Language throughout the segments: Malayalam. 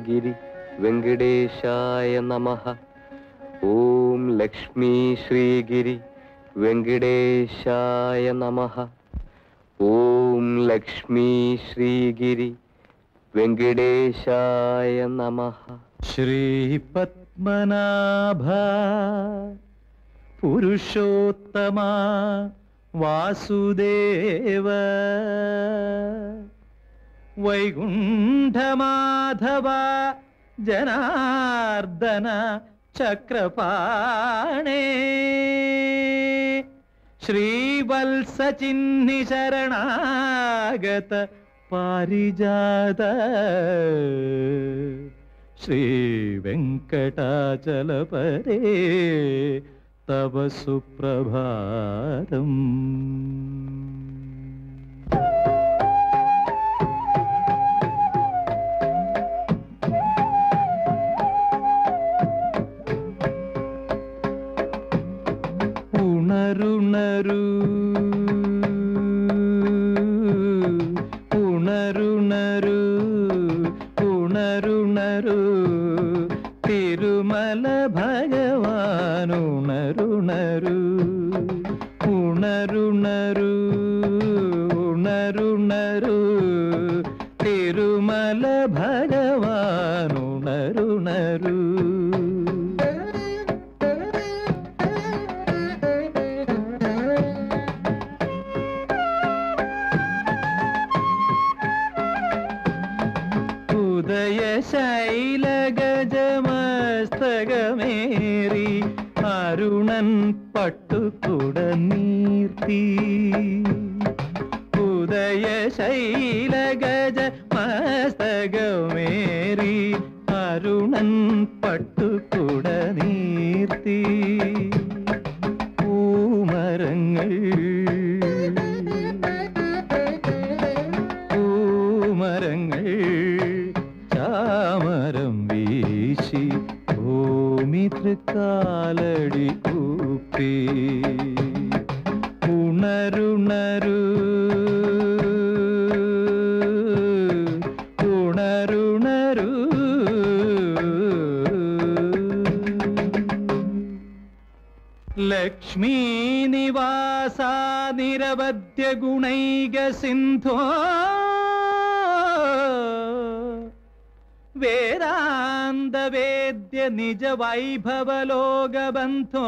ശ്രീഗിരി വെങ്കടേശായ നമഃ. ഓം ലക്ഷ്മീ ശ്രീഗിരി വെങ്കടേശായ നമഃ. ഓം ലക്ഷ്മീ ശ്രീഗിരി വെങ്കടേശായ നമഃ. ശ്രീപത്മനാഭ പുരുഷോത്തമ വാസുദേവ വൈകുണ്ഠമാധവ ജനാർദ്ദന ചക്രപാണേ ശ്രീവത്സചിഹ്നി ശരണാഗത പാരിജാത ശ്രീ വെങ്കടാചലപരേ തവ സുപ്രഭാതം. ഉണരുണരു ഉണരുണരു ഉണരുണരു തിരുമല ഭഗവാൻ ഉണരുണരു ഉണരുണരു ഉണരുണരു തിരുമല ഭഗവാൻ ഉണരുണരു. ഉദയശൈലഗജമസ്തകമേറി അരുണൻ പട്ടുകുട നീർത്തി. ഉദയശൈലഗജമസ്തകമേറി അരുണൻ പട്ടുകുട നീർത്തി. പൂമരങ്ങൾ പൂമരങ്ങൾ ചാമരം വീശി ഭൂമി തൃക്കാലടി കൂപ്പി. ഉണരുണരു ഉണരുണരു ലക്ഷ്മീ നിവാസ നിരവധ്യ ഗുണൈക സിന്ധോ വേദാന്ത വേദ്യ നിജ വൈഭവലോകബന്ധോ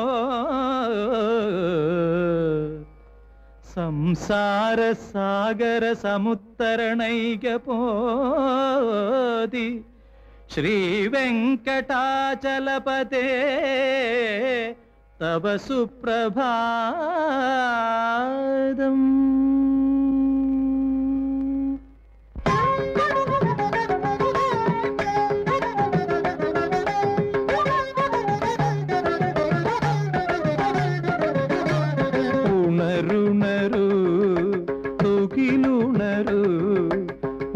സംസാര സാഗര സമുത്തരണൈക പോതി ശ്രീ വെങ്കടാചലപതേ തവ സുപ്രഭാതം. ഉണരുണരു തുകിലുണരു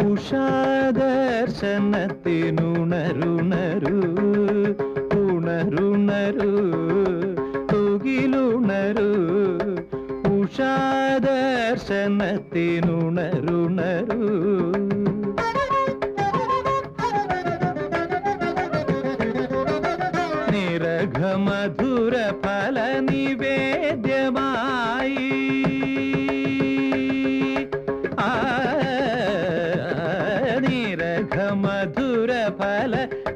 ഉഷാദർശനത്തിനുണരുണരു ഉണരുണരു തുകിലുണരു ഉഷാദർശനത്തിനുണരുണരു. നിരഘമധുര ഫല നിവേദ്യമായി നിരഘമധുര ഫല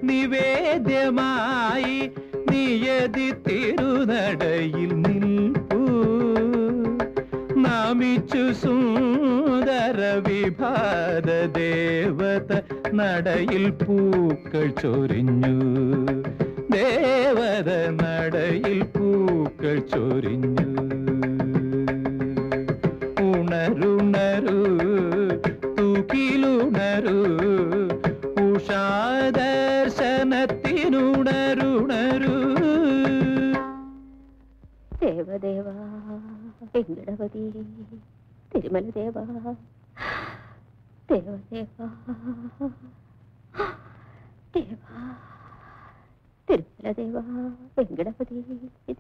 നിവേദ്യമായി നിയതി തിരുനടയിൽ നിൽപ്പൂ. നമിച്ചു സുന്ദര വിഭാത ദേവത നടയിൽ പൂക്കൾ ചൊരിഞ്ഞു. ദേവത നടയിൽ പൂക്കൾ ചൊരിഞ്ഞു. ഉണരുണരു തൂക്കിലുണരു ഉഷാദർശനത്തിനുണരുണരു. ദേവദേവ വെങ്കടപതി തിരുമലദേവ ദേവദേവ ദേവ തിരുമലദേവ വെങ്കടപതി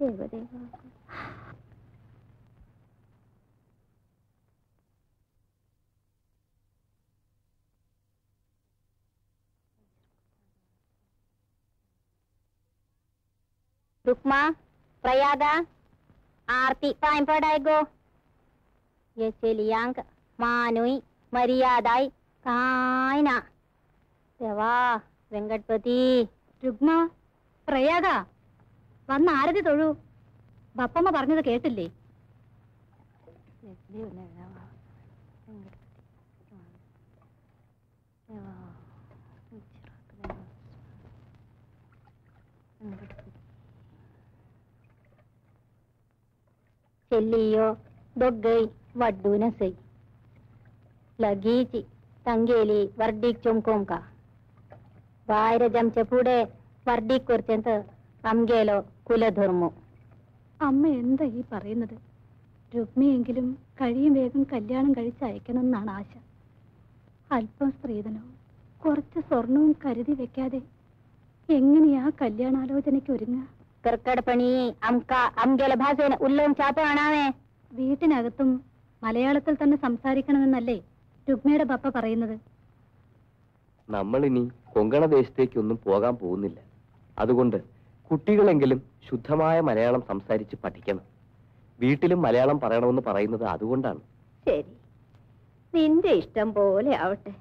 ദേവദേവ. रुक्मा प्रयागा आरती टाइम पड़ाएगो ये चलियांग मानुई मर्यादाई कायना देवा വെങ്കടപതി രുഗ്മ പ്രയാഗ വന്ന് ആരതി തൊഴു ബപ്പമ്മ പറഞ്ഞത് കേട്ടില്ലേ ചെല്ലിയോ ദൊഗ്ഗൈ വഡ്ഡൂന സൈ लगीची तंगेली वर्डीक चुमकोम का वायर जमचे पुढे वर्डीक कुर्चंत അംഗേലോ കുലധർമ്മോ. അമ്മ എന്താ ഈ പറയുന്നത്? രുക്മിയെങ്കിലും കഴിയും വേഗം കല്യാണം കഴിച്ച് അയക്കണം എന്നാണ് ആശ. അല്പം സ്ത്രീധനവും കുറച്ച് സ്വർണവും കരുതി വെക്കാതെ എങ്ങനെയാ കല്യാണാലോചനയ്ക്ക് ഒരുങ്ങുക? കർക്കടപ്പണി അംഗേല ഭാഷേന ഉല്ലവും ചാപ്പാണാവേ. വീട്ടിനകത്തും മലയാളത്തിൽ തന്നെ സംസാരിക്കണമെന്നല്ലേ രുക്മിയുടെ പപ്പ പറയുന്നത്? നമ്മളിനി കൊങ്കണ ദേശത്തേക്കൊന്നും പോകാൻ പോകുന്നില്ല. അതുകൊണ്ട് കുട്ടികളെങ്കിലും ശുദ്ധമായ മലയാളം സംസാരിച്ച് പഠിക്കണം. വീട്ടിലും മലയാളം പറയണമെന്ന് പറയുന്നത് അതുകൊണ്ടാണ്. ശരി, നിന്റെ ഇഷ്ടം പോലെ ആവട്ടെ.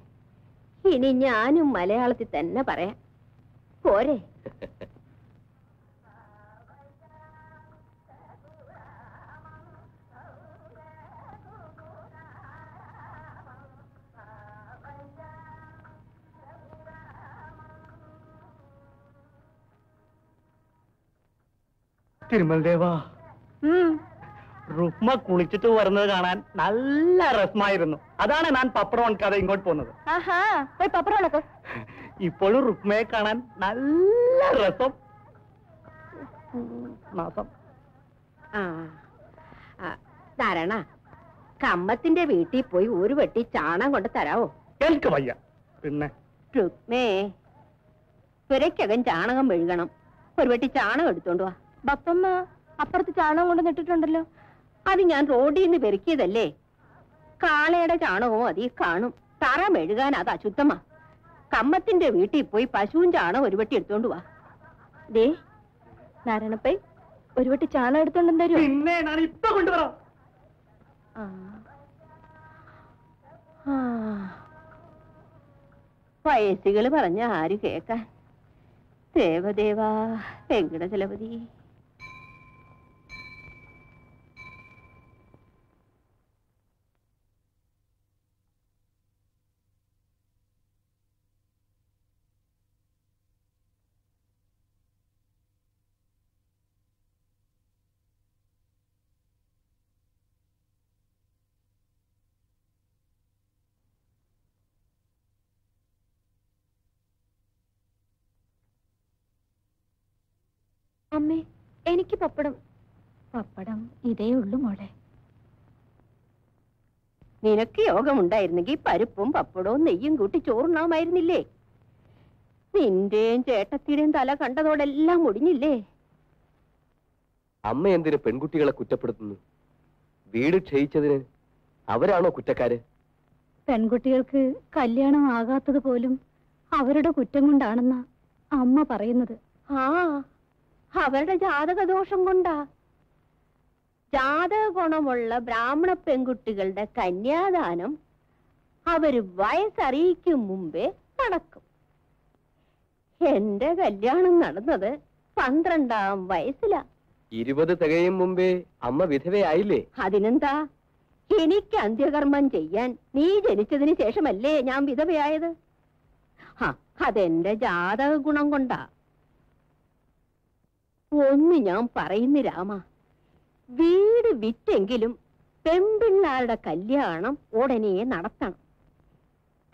ഇനി ഞാനും മലയാളത്തിൽ തന്നെ പറയാം, പോരെ? തിരുമൽ ദേവാ, റുക്മ കുളിച്ചിട്ട് വരുന്നത് കാണാൻ നല്ല രസമായിരുന്നു. അതാണ് ഞാൻ പപ്പടം ഉണക്കാതെ ഇങ്ങോട്ട് പോകുന്നത്. ഇപ്പോഴും റുക്മയെ കാണാൻ നല്ല രസം. ധാരണ കമ്മത്തിന്റെ വീട്ടിൽ പോയി ഒരു വെട്ടി ചാണകം കൊണ്ട് തരാവോ? എനിക്ക് വയ്യ. പിന്നെ രുക്മേ, പുരയ്ക്കകൻ ചാണകം മെഴുകണം. ഒരു വെട്ടി ചാണകം എടുത്തോണ്ട് വാ. ബപ്പമ്മ അപ്പുറത്ത് ചാണകം കൊണ്ട് നിട്ടിട്ടുണ്ടല്ലോ. അത് ഞാൻ റോഡിൽ നിന്ന് പെരുക്കിയതല്ലേ. കാളയുടെ ചാണകവും അതീ കാണും. തറ മെഴുകാൻ അത് അശുദ്ധമാ. കമ്മത്തിന്റെ വീട്ടിൽ പോയി പശുവും ചാണകം ഒരു വെട്ടി എടുത്തോണ്ട് വാ. ദേ നാരായണപ്പൈ, ഒരു വെട്ടി ചാണകം എടുത്തോണ്ടെന്ന് തരുമോ? പിന്നെ ഞാൻ ഇപ്പൊ കൊണ്ടുവരാം. വയസ്സുകൾ പറഞ്ഞ ആര് കേക്കാൻ? ദേവദേവാ വെങ്കടചലപതി. അമ്മേ, എനിക്ക് പപ്പടം. പപ്പടം ഇതേ ഉള്ളു മോളെ. നിനക്ക് യോഗമുണ്ടായിരുന്നെങ്കിൽ പരിപ്പും പപ്പടവും നെയ്യും കൂട്ടി ചോറുണ്ണാമായിരുന്നില്ലേ? നിന്റെയും ചേട്ടത്തിയുടെയും തല കണ്ടതോടെല്ലാം മുടിഞ്ഞില്ലേ? അമ്മ എന്തിന് പെൺകുട്ടികളെ കുറ്റപ്പെടുത്തുന്നു? വീട് ക്ഷയിച്ചതിന് അവരാണോ കുറ്റക്കാര്? പെൺകുട്ടികൾക്ക് കല്യാണം ആകാത്തത് പോലും അവരുടെ കുറ്റം കൊണ്ടാണെന്ന അമ്മ പറയുന്നത്. അവരുടെ ജാതകദോഷം കൊണ്ടാ. ജാതക ഗുണമുള്ള ബ്രാഹ്മണ പെൺകുട്ടികളുടെ കന്യാദാനം അവര് വയസ്സറിയിക്കും മുമ്പേ നടക്കും. എന്റെ കല്യാണം നടന്നത് 12-ാം വയസ്സിലാ. 20 തികയും മുമ്പേ അമ്മ വിധവയായില്ലേ? അതിനെന്താ? എനിക്ക് അന്ത്യകർമ്മം ചെയ്യാൻ നീ ജനിച്ചതിന് ശേഷമല്ലേ ഞാൻ വിധവയായത്. അതെന്റെ ജാതക ഗുണം കൊണ്ടാ. ഒന്ന് ഞാൻ പറയുന്നു രാമ, വീട് വിറ്റെങ്കിലും പെൺപിള്ളാരുടെ കല്യാണം ഉടനെ നടത്തണം.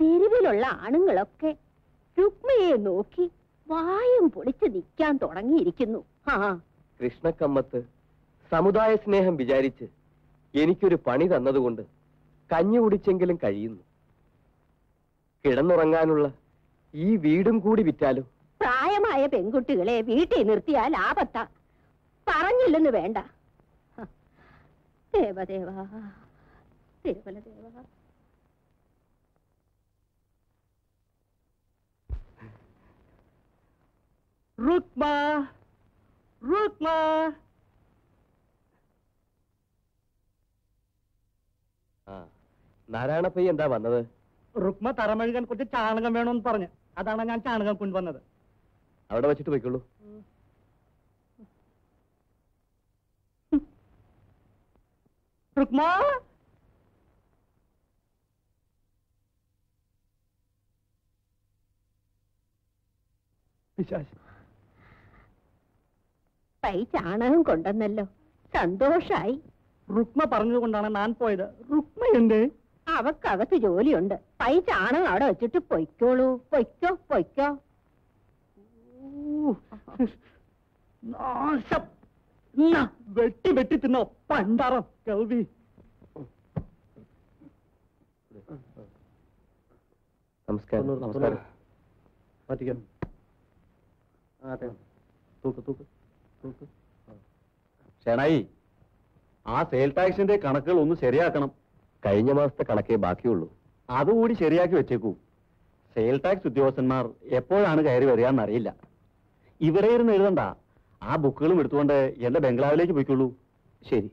തെരുവിലുള്ള ആണുങ്ങളൊക്കെ രുക്മയെ നോക്കി വായും പൊളിച്ച് നിൽക്കാൻ തുടങ്ങിയിരിക്കുന്നു. കൃഷ്ണക്കമ്മത്ത് സമുദായ സ്നേഹം വിചാരിച്ച് എനിക്കൊരു പണി തന്നതുകൊണ്ട് കഞ്ഞി കുടിച്ചെങ്കിലും കഴിയുന്നു. കിടന്നുറങ്ങാനുള്ള ഈ വീടും കൂടി വിറ്റാലോ? പ്രായമായ പെൺകുട്ടികളെ വീട്ടിൽ നിർത്തിയാൽ ആപത്താ. പറഞ്ഞില്ലെന്ന് വേണ്ട. ദേവദേവ തിരുമലദേവ. റുക്മ, രുക്മ നാരായണപ്പയ്യ എന്താ വന്നത്? രുക്മ തറമെഴുകാൻ കുറച്ച് ചാണകം വേണമെന്ന് പറഞ്ഞു. അതാണ് ഞാൻ ചാണകം കൊണ്ടുവന്നത്. അവിടെ വെച്ചിട്ട് പോയിക്കോളൂ. രുക്മ പൈ ചാണകം കൊണ്ടെന്നല്ലോ, സന്തോഷായി. രുക്മ പറഞ്ഞതുകൊണ്ടാണ് ഞാൻ പോയത്. രുക്മ എന്തേ? അവക്കകത്ത് ജോലിയുണ്ട്. പൈ ചാണകം അവിടെ വെച്ചിട്ട് പൊയ്ക്കോളൂ. പൊയ്ക്കോ പൊയ്ക്കോ. നാശം. വെട്ടി വെട്ടി തിന്നോ പണ്ടാറം കൽവി. നമസ്കാരം. നമസ്കാരം. ഷേണായി, ആ സെയിൽ ടാക്സിന്റെ കണക്കുകൾ ഒന്ന് ശരിയാക്കണം. കഴിഞ്ഞ മാസത്തെ കണക്കേ ബാക്കിയുള്ളൂ. അതുകൂടി ശരിയാക്കി വെച്ചേക്കൂ. സെയിൽ ടാക്സ് ഉദ്യോഗസ്ഥന്മാർ എപ്പോഴാണ് കയറി വരികയെന്നറിയില്ല. ഇവിടെ ഇരുന്ന് എഴുതണ്ട, ആ ബുക്കുകളും എടുത്തുകൊണ്ട് എന്റെ ബംഗ്ലാവിലേക്ക് പോയിക്കോളൂ. ശരി.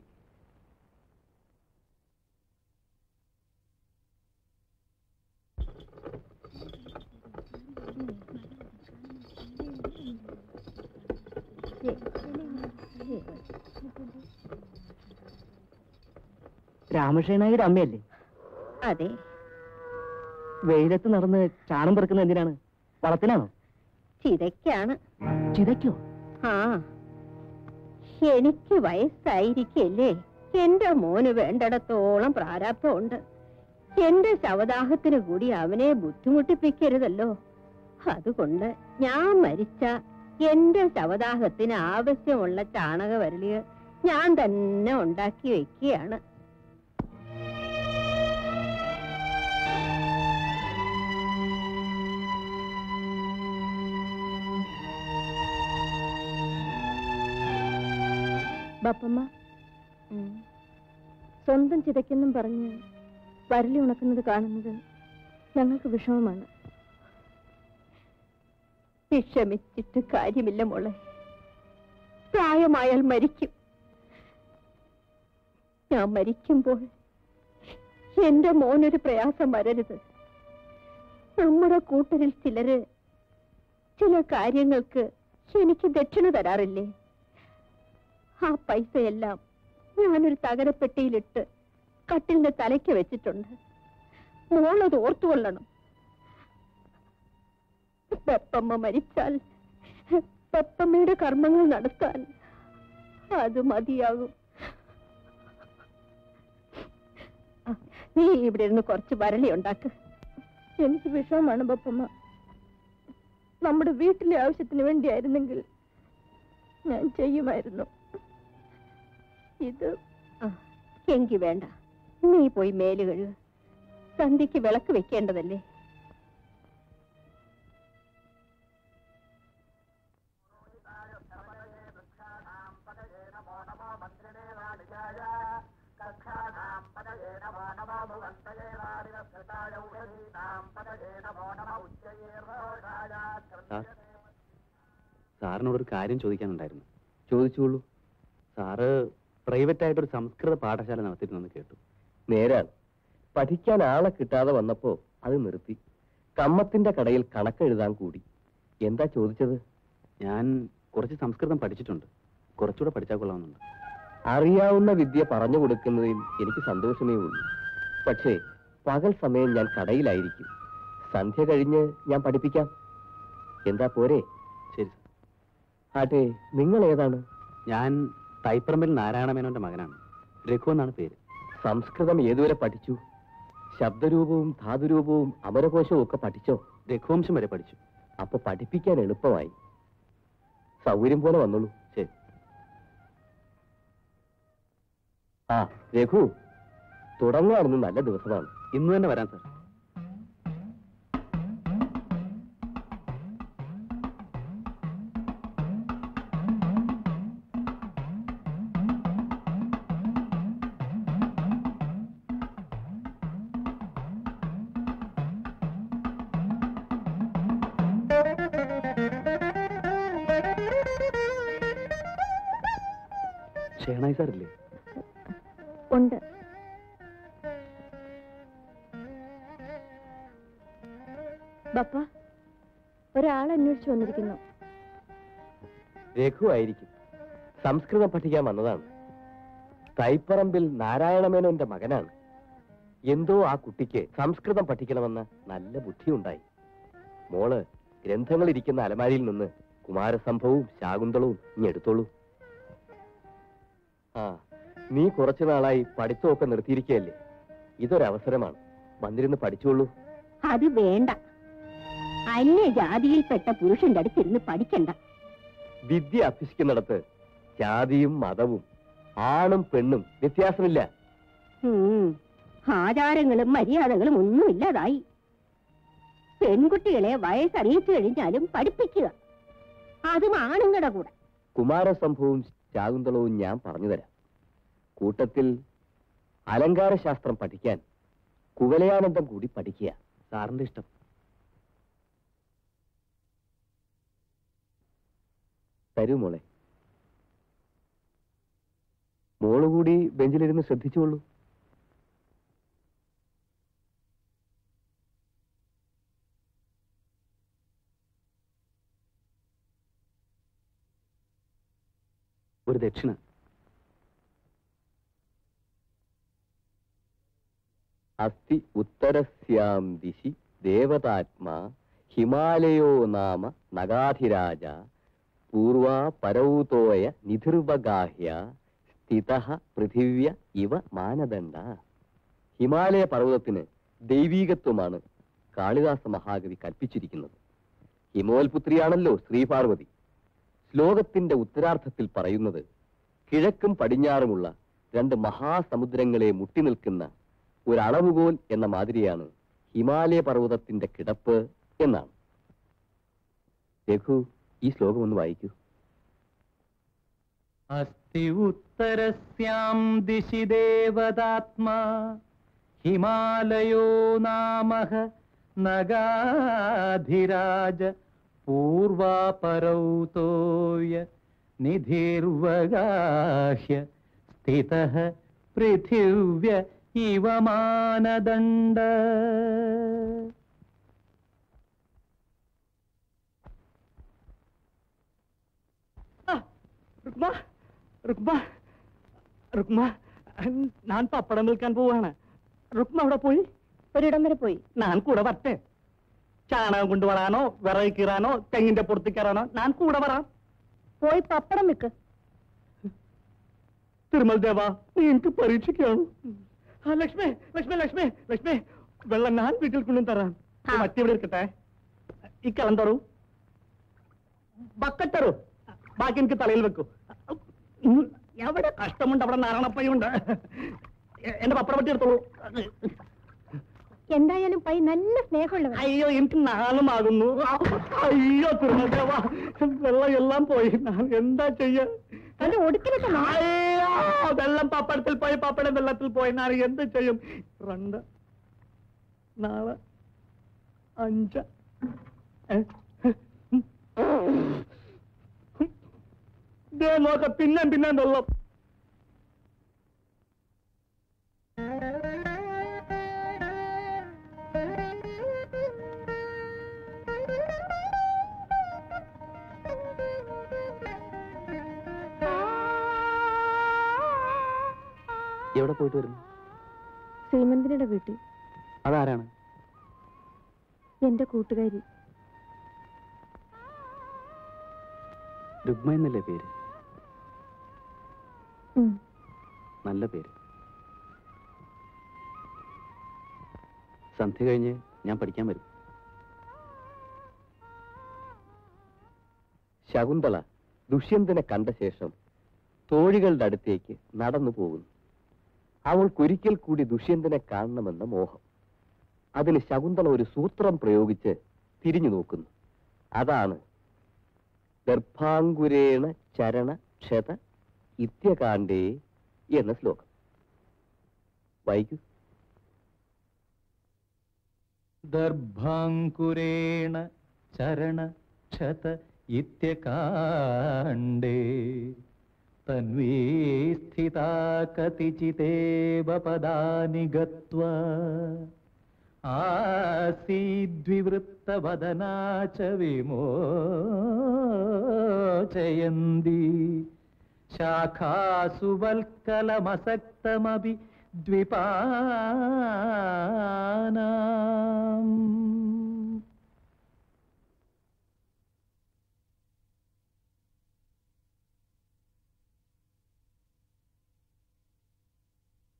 രാമകൃഷ്ണനായുടെ അമ്മയല്ലേ? അതെ. വെയിലത്ത് നടന്ന് ചാണം പെറുക്കുന്ന എന്തിനാണ്? വളത്തിനാണോ? ചിതയ്ക്കാണ്. ചിതയ്ക്കോ? ആ, എനിക്ക് വയസ്സായിരിക്കല്ലേ. എന്റെ മോന് വേണ്ടിടത്തോളം പ്രാരാബ്ധമുണ്ട്. എന്റെ ശവദാഹത്തിന് കൂടി അവനെ ബുദ്ധിമുട്ടിപ്പിക്കരുതല്ലോ. അതുകൊണ്ട് ഞാൻ മരിച്ച എന്റെ ശവദാഹത്തിന് ആവശ്യമുള്ള ചാണകവരളികൾ ഞാൻ തന്നെ ഉണ്ടാക്കി വെക്കുകയാണ്. ബാപ്പമ്മ, സ്വന്തം ചിതയ്ക്കെന്നും പറഞ്ഞ് വരലി ഉണക്കുന്നത് കാണുന്നത് ഞങ്ങൾക്ക് വിഷമമാണ്. വിഷമിച്ചിട്ട് കാര്യമില്ല മോളെ. പ്രായമായാൽ മരിക്കും. ഞാൻ മരിക്കുമ്പോൾ എന്റെ മോനൊരു പ്രയാസം വരരുത്. നമ്മുടെ കൂട്ടരിൽ ചിലര് ചില കാര്യങ്ങൾക്ക് എനിക്ക് ദക്ഷിണ തരാറില്ലേ? ആ പൈസയെല്ലാം ഞാനൊരു തകരപ്പെട്ടിയിലിട്ട് കട്ടിലിന്റെ തലയ്ക്ക് വെച്ചിട്ടുണ്ട്. മോളത് ഓർത്തുകൊള്ളണം. പെപ്പമ്മ മരിച്ചാൽ പെപ്പമ്മയുടെ കർമ്മങ്ങൾ നടത്താൻ അത് മതിയാകും. നീ ഇവിടെ ഇരുന്ന് കുറച്ച് വരളി ഉണ്ടാക്ക്. എനിക്ക് വിഷമമാണ് ബാപ്പമ്മ. നമ്മുടെ വീട്ടിലെ ആവശ്യത്തിന് വേണ്ടിയായിരുന്നെങ്കിൽ ഞാൻ ചെയ്യുമായിരുന്നു. ഇത് എങ്കി വേണ്ട. നീ പോയി മേല് കഴുക. സന്ധ്യക്ക് വിളക്ക് വെക്കേണ്ടതല്ലേ? സാറിനോടൊരു കാര്യം ചോദിക്കാനുണ്ടായിരുന്നു. ചോദിച്ചോളൂ. സാറ് പ്രൈവറ്റ് ആയിട്ടൊരു സംസ്കൃത പാഠശാല നടത്തിയിട്ടുണ്ടെന്ന് കേട്ടു. നേരാണ്. പഠിക്കാൻ ആളെ കിട്ടാതെ വന്നപ്പോ അത് നിർത്തി. കമ്മത്തിന്റെ കടയിൽ കണക്കെഴുതാൻ കൂടി. എന്താ ചോദിച്ചത്? ഞാൻ കുറച്ച് സംസ്കൃതം പഠിച്ചിട്ടുണ്ട്. കുറച്ചുകൂടെ പഠിച്ചാൽ കൊള്ളാമെന്നുണ്ട്. അറിയാവുന്ന വിദ്യ പറഞ്ഞു കൊടുക്കുന്നതിൽ എനിക്ക് സന്തോഷമേ ഉള്ളൂ. പക്ഷേ പകൽ സമയം ഞാൻ കടയിലായിരിക്കും. സന്ധ്യ കഴിഞ്ഞ് ഞാൻ പഠിപ്പിക്കാം. എന്താ പോരെ? ശരി സാർ. ആട്ടെ, നിങ്ങൾ ഏതാണ്? ഞാൻ തൈപ്പറമ്പിൽ നാരായണമേനോന്റെ മകനാണ്. രഘു എന്നാണ് പേര്. സംസ്കൃതം ഏതുവരെ പഠിച്ചു? ശബ്ദരൂപവും ധാതുരൂപവും അമരകോശവും ഒക്കെ പഠിച്ചോ? രഘുവംശം വരെ പഠിച്ചു. അപ്പൊ പഠിപ്പിക്കാൻ എളുപ്പമായി. സൗകര്യം പോലെ വന്നോളൂ. ശരി. ആ രഘു, തുടങ്ങാണെന്ന് നല്ല ദിവസമാണ്. ഇന്ന് തന്നെ വരാം സാർ. ഷേണായി സാറില്ലേ? ഉണ്ട്. ബപ്പ, ഒരാൾ അന്വേഷിച്ചു വന്നിരിക്കുന്നു. രഘു ആയിരിക്കും. സംസ്കൃതം പഠിക്കാൻ വന്നതാണ്. തൈപ്പറമ്പിൽ നാരായണമേനോന്റെ മകനാണ്. എന്തോ ആ കുട്ടിക്ക് സംസ്കൃതം പഠിക്കണമെന്ന നല്ല ബുദ്ധിയുണ്ടായി. മോള് ഗ്രന്ഥങ്ങൾ ഇരിക്കുന്ന അലമാരിയിൽ നിന്ന് കുമാരസംഭവവും ശാകുന്തളവും ഇനി എടുത്തോളൂ. ആ, നീ കുറച്ചു നാളായി പഠിത്തമൊക്കെ നിർത്തിയിരിക്കുകയല്ലേ? ഇതൊരവസരമാണ്. വന്നിരുന്ന് പഠിച്ചോളൂ. അത് വേണ്ട. അന്യജാതിയിൽപ്പെട്ട പുരുഷന്റെ അടുത്തിരുന്ന് പഠിക്കണ്ട. വിദ്യ അഭ്യസിക്കുന്നിടത്ത് ജാതിയും മതവും ആണും പെണ്ണും വ്യത്യാസമില്ല. ആചാരങ്ങളും മര്യാദകളും ഒന്നുമില്ലാതായി. പെൺകുട്ടികളെ വയസ്സറിയിച്ചു കഴിഞ്ഞാലും പഠിപ്പിക്കുക, അതും ആണുങ്ങളുടെ കൂടെ. കുമാരസംഭവവും ശാകുന്തളവും ഞാൻ പറഞ്ഞുതരാം. കൂട്ടത്തിൽ അലങ്കാരശാസ്ത്രം പഠിക്കാൻ കുവലയാനന്ദം കൂടി പഠിക്കുക. സാറിന്റെ ഇഷ്ടം. തരൂ മോളെ. മോള് കൂടി ബെഞ്ചിലിരുന്ന് ശ്രദ്ധിച്ചോളൂ. ഒരു ദക്ഷിണ. അസ്തി ഉത്തരസ്യാം ദിശി ദേവതാത്മാ ഹിമാലയോ നാമ നഗാധിരാജ പൂർവാ പരൗതോയ നിധിർവഗാഹ്യ സ്ഥിതഃ പൃഥിവ്യ ഇവ മാനദണ്ഡ. ഹിമാലയ പർവ്വതത്തിന് ദൈവീകത്വമാണ് കാളിദാസ മഹാകവി കൽപ്പിച്ചിരിക്കുന്നത്. ഹിമോൽപുത്രിയാണല്ലോ ശ്രീപാർവതി. ശ്ലോകത്തിന്റെ ഉത്തരാർത്ഥത്തിൽ പറയുന്നത് കിഴക്കും പടിഞ്ഞാറുമുള്ള രണ്ട് മഹാസമുദ്രങ്ങളെ മുട്ടി നിൽക്കുന്ന ഒരളവുകോൽ എന്ന മാതിരിയാണ് ഹിമാലയ പർവ്വതത്തിന്റെ കിടപ്പ് എന്നാണ്. രഘു, ഈ ശ്ലോകം ഒന്ന് വായിക്കൂ. അസ്തി ഉത്തരസ്യാം ദിശി ദേവതാത്മാ ഹിമാലയോ നാമഃ നഗാധിരാജ പൂർവാ പരൗതോയ നിധിർവഗാഹ്യ സ്ഥിതഃ പൃഥിവ്യ ഇവ മാനദണ്ഡ. രുക്മ, രുക്മ, രുക്മ, ഞാൻ പപ്പടം വിൽക്കാൻ പോവാണ്. രുക്മ അവിടെ പോയി? ഒരിടം വരെ പോയി. ഞാൻ കൂടെ വരട്ടെ? ചാണകം കൊണ്ടുവരാനോ വിറക് കീറാനോ തെങ്ങിന്റെ പുറത്ത് കയറാനോ ഞാൻ കൂടെ വരാം. പോയി പപ്പടം വിൽക്ക്. തിരുമൽ ദേവ, നീ എനിക്ക് പരീക്ഷിക്കാണു. ആ ലക്ഷ്മി, ലക്ഷ്മി, ലക്ഷ്മി, ലക്ഷ്മി, വെള്ളം ഞാൻ വീട്ടിൽ കൊണ്ടും തരാം. മത്തി ഇവിടെ ഇരിക്കട്ടെ. ഈ കലം തരൂ, ബക്കറ്റ് തരൂ, ബാക്കി എനിക്ക് തലയിൽ വെക്കൂ. എവിടെ കഷ്ടമുണ്ട് അവിടെ നാരായണപ്പയ്യുണ്ട്. എന്റെ പപ്പടം പറ്റി എടുത്തോളൂ. എന്തായാലും പൈ നല്ല സ്നേഹമുള്ളവർ. അയ്യോ, എനിക്ക് നാളുമാകുന്നു. അയ്യോ തിരുമൽ ദേവ, വെള്ളം എല്ലാം പോയി. ഞാൻ എന്താ ചെയ്യാ? തന്റെ ഒടുക്കിലൊക്കെ അയ്യോ, വെള്ളം പപ്പടത്തിൽ പോയി, പപ്പടം വെള്ളത്തിൽ പോയി. ഞാൻ എന്ത് ചെയ്യും? 2 4 5 നോക്ക, പിന്നെ പിന്നെ വെള്ളം. എവിടെ പോയിട്ട് വരുന്നു? ശ്രീമന്തിനിയുടെ വീട്ടിൽ. അതാരാണ്? എന്റെ കൂട്ടുകാരി. രുക്മ എന്നല്ലേ പേര്? നല്ല പേര്. സന്ധ്യ കഴിഞ്ഞ് ഞാൻ പഠിക്കാൻ വരും. ശകുന്തള ദുഷ്യന്തനെ കണ്ട ശേഷം തോഴികളുടെ അടുത്തേക്ക് നടന്നു പോകുന്നു. അവൾക്കൊരിക്കൽ കൂടി ദുഷ്യന്തനെ കാണണമെന്ന മോഹം. അതിന് ശകുന്തള ഒരു സൂത്രം പ്രയോഗിച്ച് തിരിഞ്ഞു നോക്കുന്നു. അതാണ് ഗർഭാങ്കുരേണ ചരണ ക്ഷത ഇത്യകാണ്ഡേ എന്ന ശ്ലോകം. വായിക്കൂ. ദർഭാങ്കുരേണ ചരണ ക്ഷത ഇത്യകാണ്ഡേ തന്വീ സ്ഥിതാ കതിചിതേവ പദാനി ഗത്വാ ആസീദ്വിവൃത്തവദനാ ച വിമോചയന്തി ശാഖാസു വൽക്കലമസക്തമപി ദ്വിപാനാം.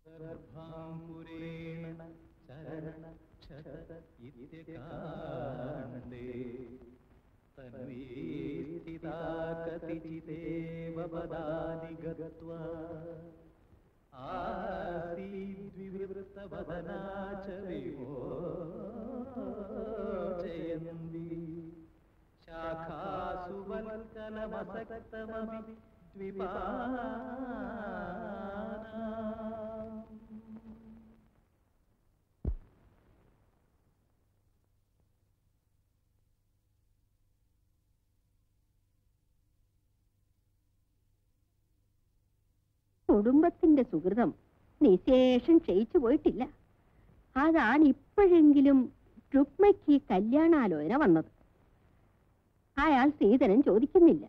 സർവാംകുരേണ ചരണക്ഷത ഇത്യകാണ്ഡേ തന്വീ സ്ഥിതാ കതിചിതേവ പദാനി ഗത്വാ ആസീദ്വിവൃത്തവദനാ ച വിമോചയന്തി ശാഖാസു വൽക്കലമസക്തമപി ദ്വിപാനാം. കുടുംബത്തിന്റെ സുഹൃതം നിശേഷം ക്ഷയിച്ചു പോയിട്ടില്ല. അതാണ് ഇപ്പോഴെങ്കിലും രുക്മയ്ക്ക് കല്യാണാലോചന വന്നത്. അയാൾ സീതനം ചോദിക്കുന്നില്ല.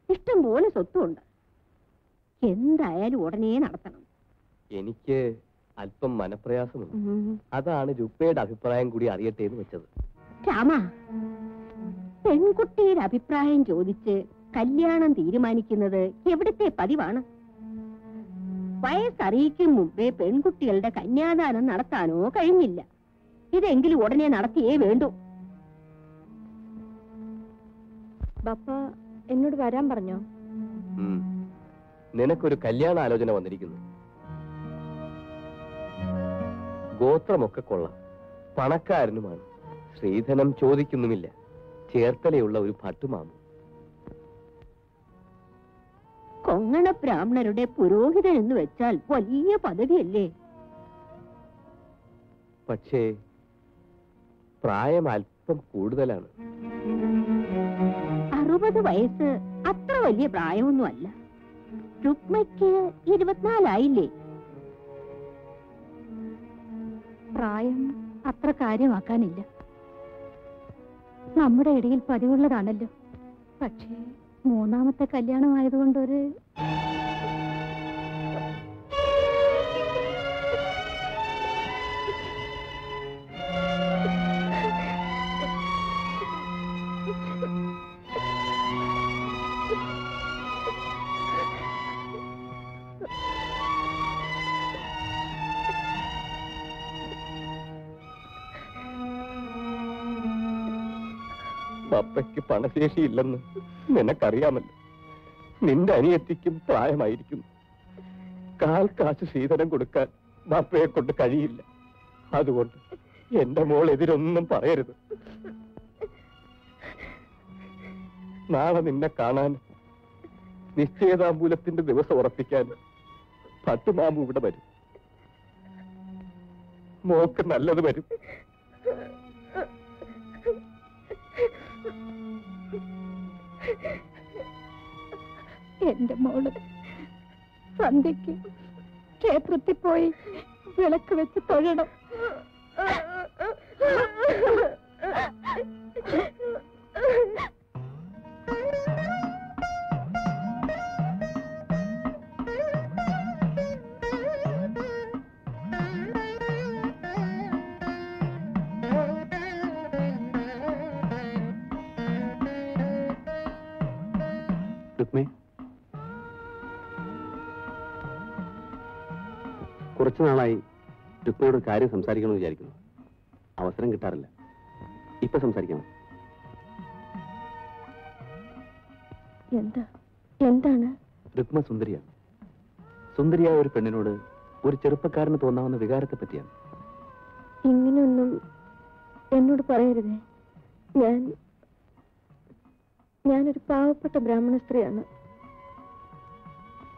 ഇഷ്ടം പോലെ സ്വത്തുണ്ട്. എന്തായാലും ഉടനെ നടത്തണം. എനിക്ക് അല്പം മനപ്രയാസമുണ്ട്. അതാണ് രുക്മയുടെ അഭിപ്രായം കൂടി അറിയട്ടെ എന്ന് വെച്ചത്. രാമ, പെൺകുട്ടിയുടെ അഭിപ്രായം ചോദിച്ച് കല്യാണം തീരുമാനിക്കുന്നത് എവിടുത്തെ പതിവാണ്? വയസ്സറിയിക്കും മുമ്പേ പെൺകുട്ടികളുടെ കന്യാദാനം നടത്താനോ കഴിഞ്ഞില്ല. ഇതെങ്കിലും ഉടനെ നടത്തിയേ വേണ്ടൂ. ബാപ്പ എന്നോട് വരാൻ പറഞ്ഞോ? നിനക്കൊരു കല്യാണാലോചന വന്നിരിക്കുന്നു. ഗോത്രമൊക്കെ കൊള്ളാം, പണക്കാരനുമാണ്, ശ്രീധനം ചോദിക്കുന്നുമില്ല, ചേർത്തലയുള്ള ഒരു ഭട്ടുമാമു. കൊങ്ങണ ബ്രാഹ്മണരുടെ പുരോഹിതൻ എന്ന് വെച്ചാൽ വലിയ പദവിയല്ലേ? പക്ഷേ പ്രായം അല്പം കൂടുതലാണ്. 60 വയസ്സ് അത്ര വലിയ പ്രായമൊന്നുമല്ല. രുക്മയ്ക്ക് 24 ആയില്ലേ? പ്രായം അത്ര കാര്യമാക്കാനില്ല. നമ്മുടെ ഇടയിൽ പതിവുള്ളതാണല്ലോ. പക്ഷേ 3ാമത്തെ കല്യാണമായതുകൊണ്ടൊരു പപ്പയ്ക്ക് പണശേഷിയില്ലെന്ന് നിനക്കറിയാമല്ലോ. നിന്റെ അനിയത്തിക്കും പ്രായമായിരിക്കുന്നു. കാൽ കാശ് ശ്രീധനം കൊടുക്കാൻ ബാപ്പയെ കൊണ്ട് കഴിയില്ല. അതുകൊണ്ട് എന്റെ മോൾ എതിരൊന്നും പറയരുത്. നാളെ നിന്നെ കാണാൻ, നിശ്ചയതാമ്പൂലത്തിന്റെ ദിവസം ഉറപ്പിക്കാൻ ഭട്ടുമാമു ഇവിടെ വരും. മോക്ക് നല്ലത് വരും. എന്റെ മോള് സന്ധ്യയ്ക്ക് ക്ഷേത്രത്തിൽ പോയി വിളക്ക് വെച്ച് തൊഴണം. രുക്മി, കുറച്ചു നാളായി രുക്മിയോട് കാര്യം സംസാരിക്കണമെന്ന് വിചാരിക്കുന്നു. അവസരം കിട്ടാറില്ല. ഇപ്പൊ സംസാരിക്കണം. എന്താണ്? രുക്മ സുന്ദരിയാണ്. സുന്ദരിയായ ഒരു പെണ്ണിനോട് ഒരു ചെറുപ്പക്കാരന് തോന്നാവുന്ന വികാരത്തെ പറ്റിയാണ്. ഇങ്ങനെയൊന്നും എന്നോട് പറയരുതേ. ഞാനൊരു പാവപ്പെട്ട ബ്രാഹ്മണ സ്ത്രീയാണ്.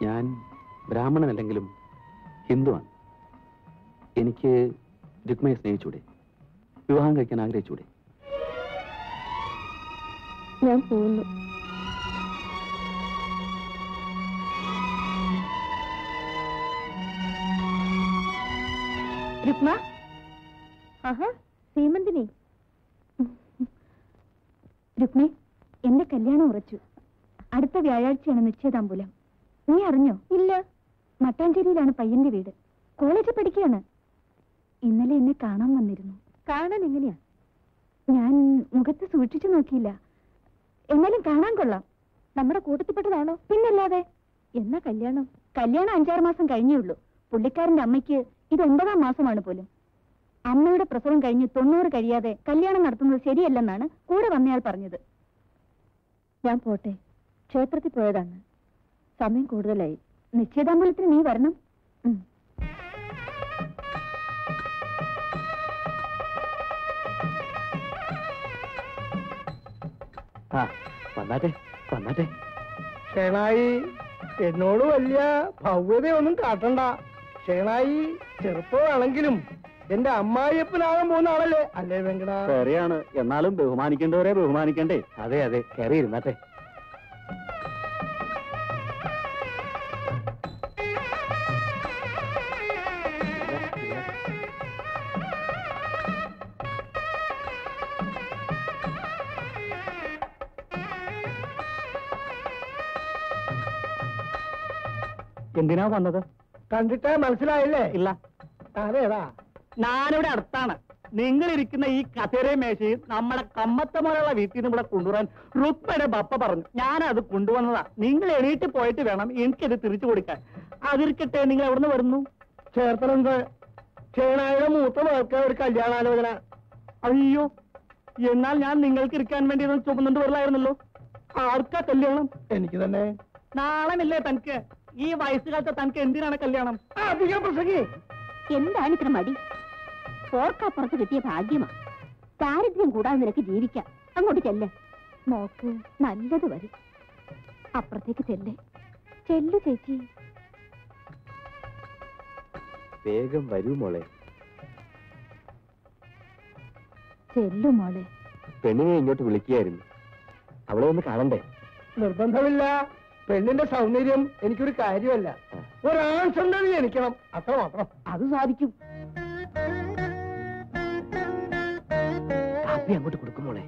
ഞാൻ ബ്രാഹ്മണനല്ലെങ്കിലും ഹിന്ദുവാണ്. എനിക്ക് രുക്മയെ സ്നേഹിച്ചൂടെ? വിവാഹം കഴിക്കാൻ ആഗ്രഹിച്ചൂടെ? ഞാൻ പോകുന്നു. രുക്മ, ആഹാ സീമന്തിനി. രുക്മി, എന്റെ കല്യാണം ഉറച്ചു. അടുത്ത വ്യാഴാഴ്ചയാണ് നിശ്ചയതാമ്പൂലം. നീ അറിഞ്ഞോ? ഇല്ല. മട്ടാഞ്ചേരിയിലാണ് പയ്യന്റെ വീട്. കോളേജിൽ പഠിക്കുകയാണ്. ഇന്നലെ എന്നെ കാണാൻ വന്നിരുന്നു. കാണാൻ എങ്ങനെയാ? ഞാൻ മുഖത്ത് സൂക്ഷിച്ചു നോക്കിയില്ല. എന്നാലും കാണാൻ കൊള്ളാം. നമ്മുടെ കൂട്ടത്തിൽപ്പെട്ടതാണോ? പിന്നല്ലാതെ. എന്നാ കല്യാണം? കല്യാണം 5-6 മാസം കഴിഞ്ഞേ ഉള്ളൂ. പുള്ളിക്കാരന്റെ അമ്മയ്ക്ക് ഇത് 9ാം മാസമാണ് പോലും. അമ്മയുടെ പ്രസവം കഴിഞ്ഞ് 90 കഴിയാതെ കല്യാണം നടത്തുന്നത് ശരിയല്ലെന്നാണ് കൂടെ വന്നയാൾ പറഞ്ഞത്. ഞാൻ പോട്ടെ. ക്ഷേത്രത്തിൽ പോയതാണ്. സമയം കൂടുതലായി. നിശ്ചയദാമ്പൂലത്തിന് നീ വരണം. ആ വന്നാട്ടെ വന്നാട്ടെ. ഷേണായി, എന്നോട് വലിയ ഭവ്യതയൊന്നും കാട്ടണ്ട. ഷേണായി ചെറുപ്പമാണെങ്കിലും എന്റെ അമ്മായിയപ്പനാകാൻ പോകുന്ന ആളല്ലേ? അല്ലേ വെങ്കട? ശരിയാണ്. എന്നാലും ബഹുമാനിക്കേണ്ടവരെ ബഹുമാനിക്കണ്ടേ? അതെ അതെ, കയറി ഇരുന്നാട്ടെ. എന്തിനാ വന്നത്? കണ്ടിട്ട് മനസ്സിലായില്ലേ? ഇല്ല. താനേതാ? ഞാനിവിടെ അടുത്താണ്. നിങ്ങൾ ഇരിക്കുന്ന ഈ കസേരയും മേശയും നമ്മളെ കമ്മത്തമോലുള്ള വീട്ടിൽ നിന്ന് ഇവിടെ കൊണ്ടുവരാൻ റുക്മയുടെ ബപ്പ പറഞ്ഞു. ഞാനത് കൊണ്ടുവന്നതാ. നിങ്ങൾ എണീറ്റ് പോയിട്ട് വേണം എനിക്കത് തിരിച്ചു കൊടുക്കാൻ. അതിരിക്കട്ടെ, നിങ്ങൾ എവിടെ നിന്ന് വരുന്നു? ചേർത്തലുണ്ട്. ഷേണായുടെ മൂത്ത മകൾക്ക് ഒരു കല്യാണാലോചന. അയ്യോ, എന്നാൽ ഞാൻ നിങ്ങൾക്ക് ഇരിക്കാൻ വേണ്ടി ഇത് ചുമന്നുകൊണ്ട് വരില്ലായിരുന്നല്ലോ. ആർക്കാ കല്യാണം? എനിക്ക് തന്നെ. നാളമില്ലേ തനിക്ക്? ഈ വയസ്സുകാലത്ത് തനിക്ക് എന്തിനാണ് കല്യാണം? അധികം പ്രസംഗി. എന്താണ് ഇത്ര മടി? ഓർക്കപ്പുറത്ത് കിട്ടിയ ഭാഗ്യമാ. ദാരിദ്ര്യം കൂടാതെ നിനക്ക് ജീവിക്കാം. അങ്ങോട്ട് ചെല്ല്. മോക്ക് നല്ലത് വരും. അപ്പുറത്തേക്ക് ചെല്ലേ. ചെല്ലു ചേച്ചി. വേഗം വരൂ മോളെ. ചെല്ലു മോളെ. പെണ്ണിനെ ഇങ്ങോട്ട് വിളിക്കുകയായിരുന്നു. അവളെ ഒന്ന് കാണണ്ടേ? നിർബന്ധമില്ല. പെണ്ണിന്റെ സൗന്ദര്യം എനിക്കൊരു കാര്യമല്ല. ഒരാൺ സന്തതി ജനിക്കണം, അത്രമാത്രം. അത് സാധിക്കും. കാപ്പി അങ്ങോട്ട് കൊടുക്കും മോളെ.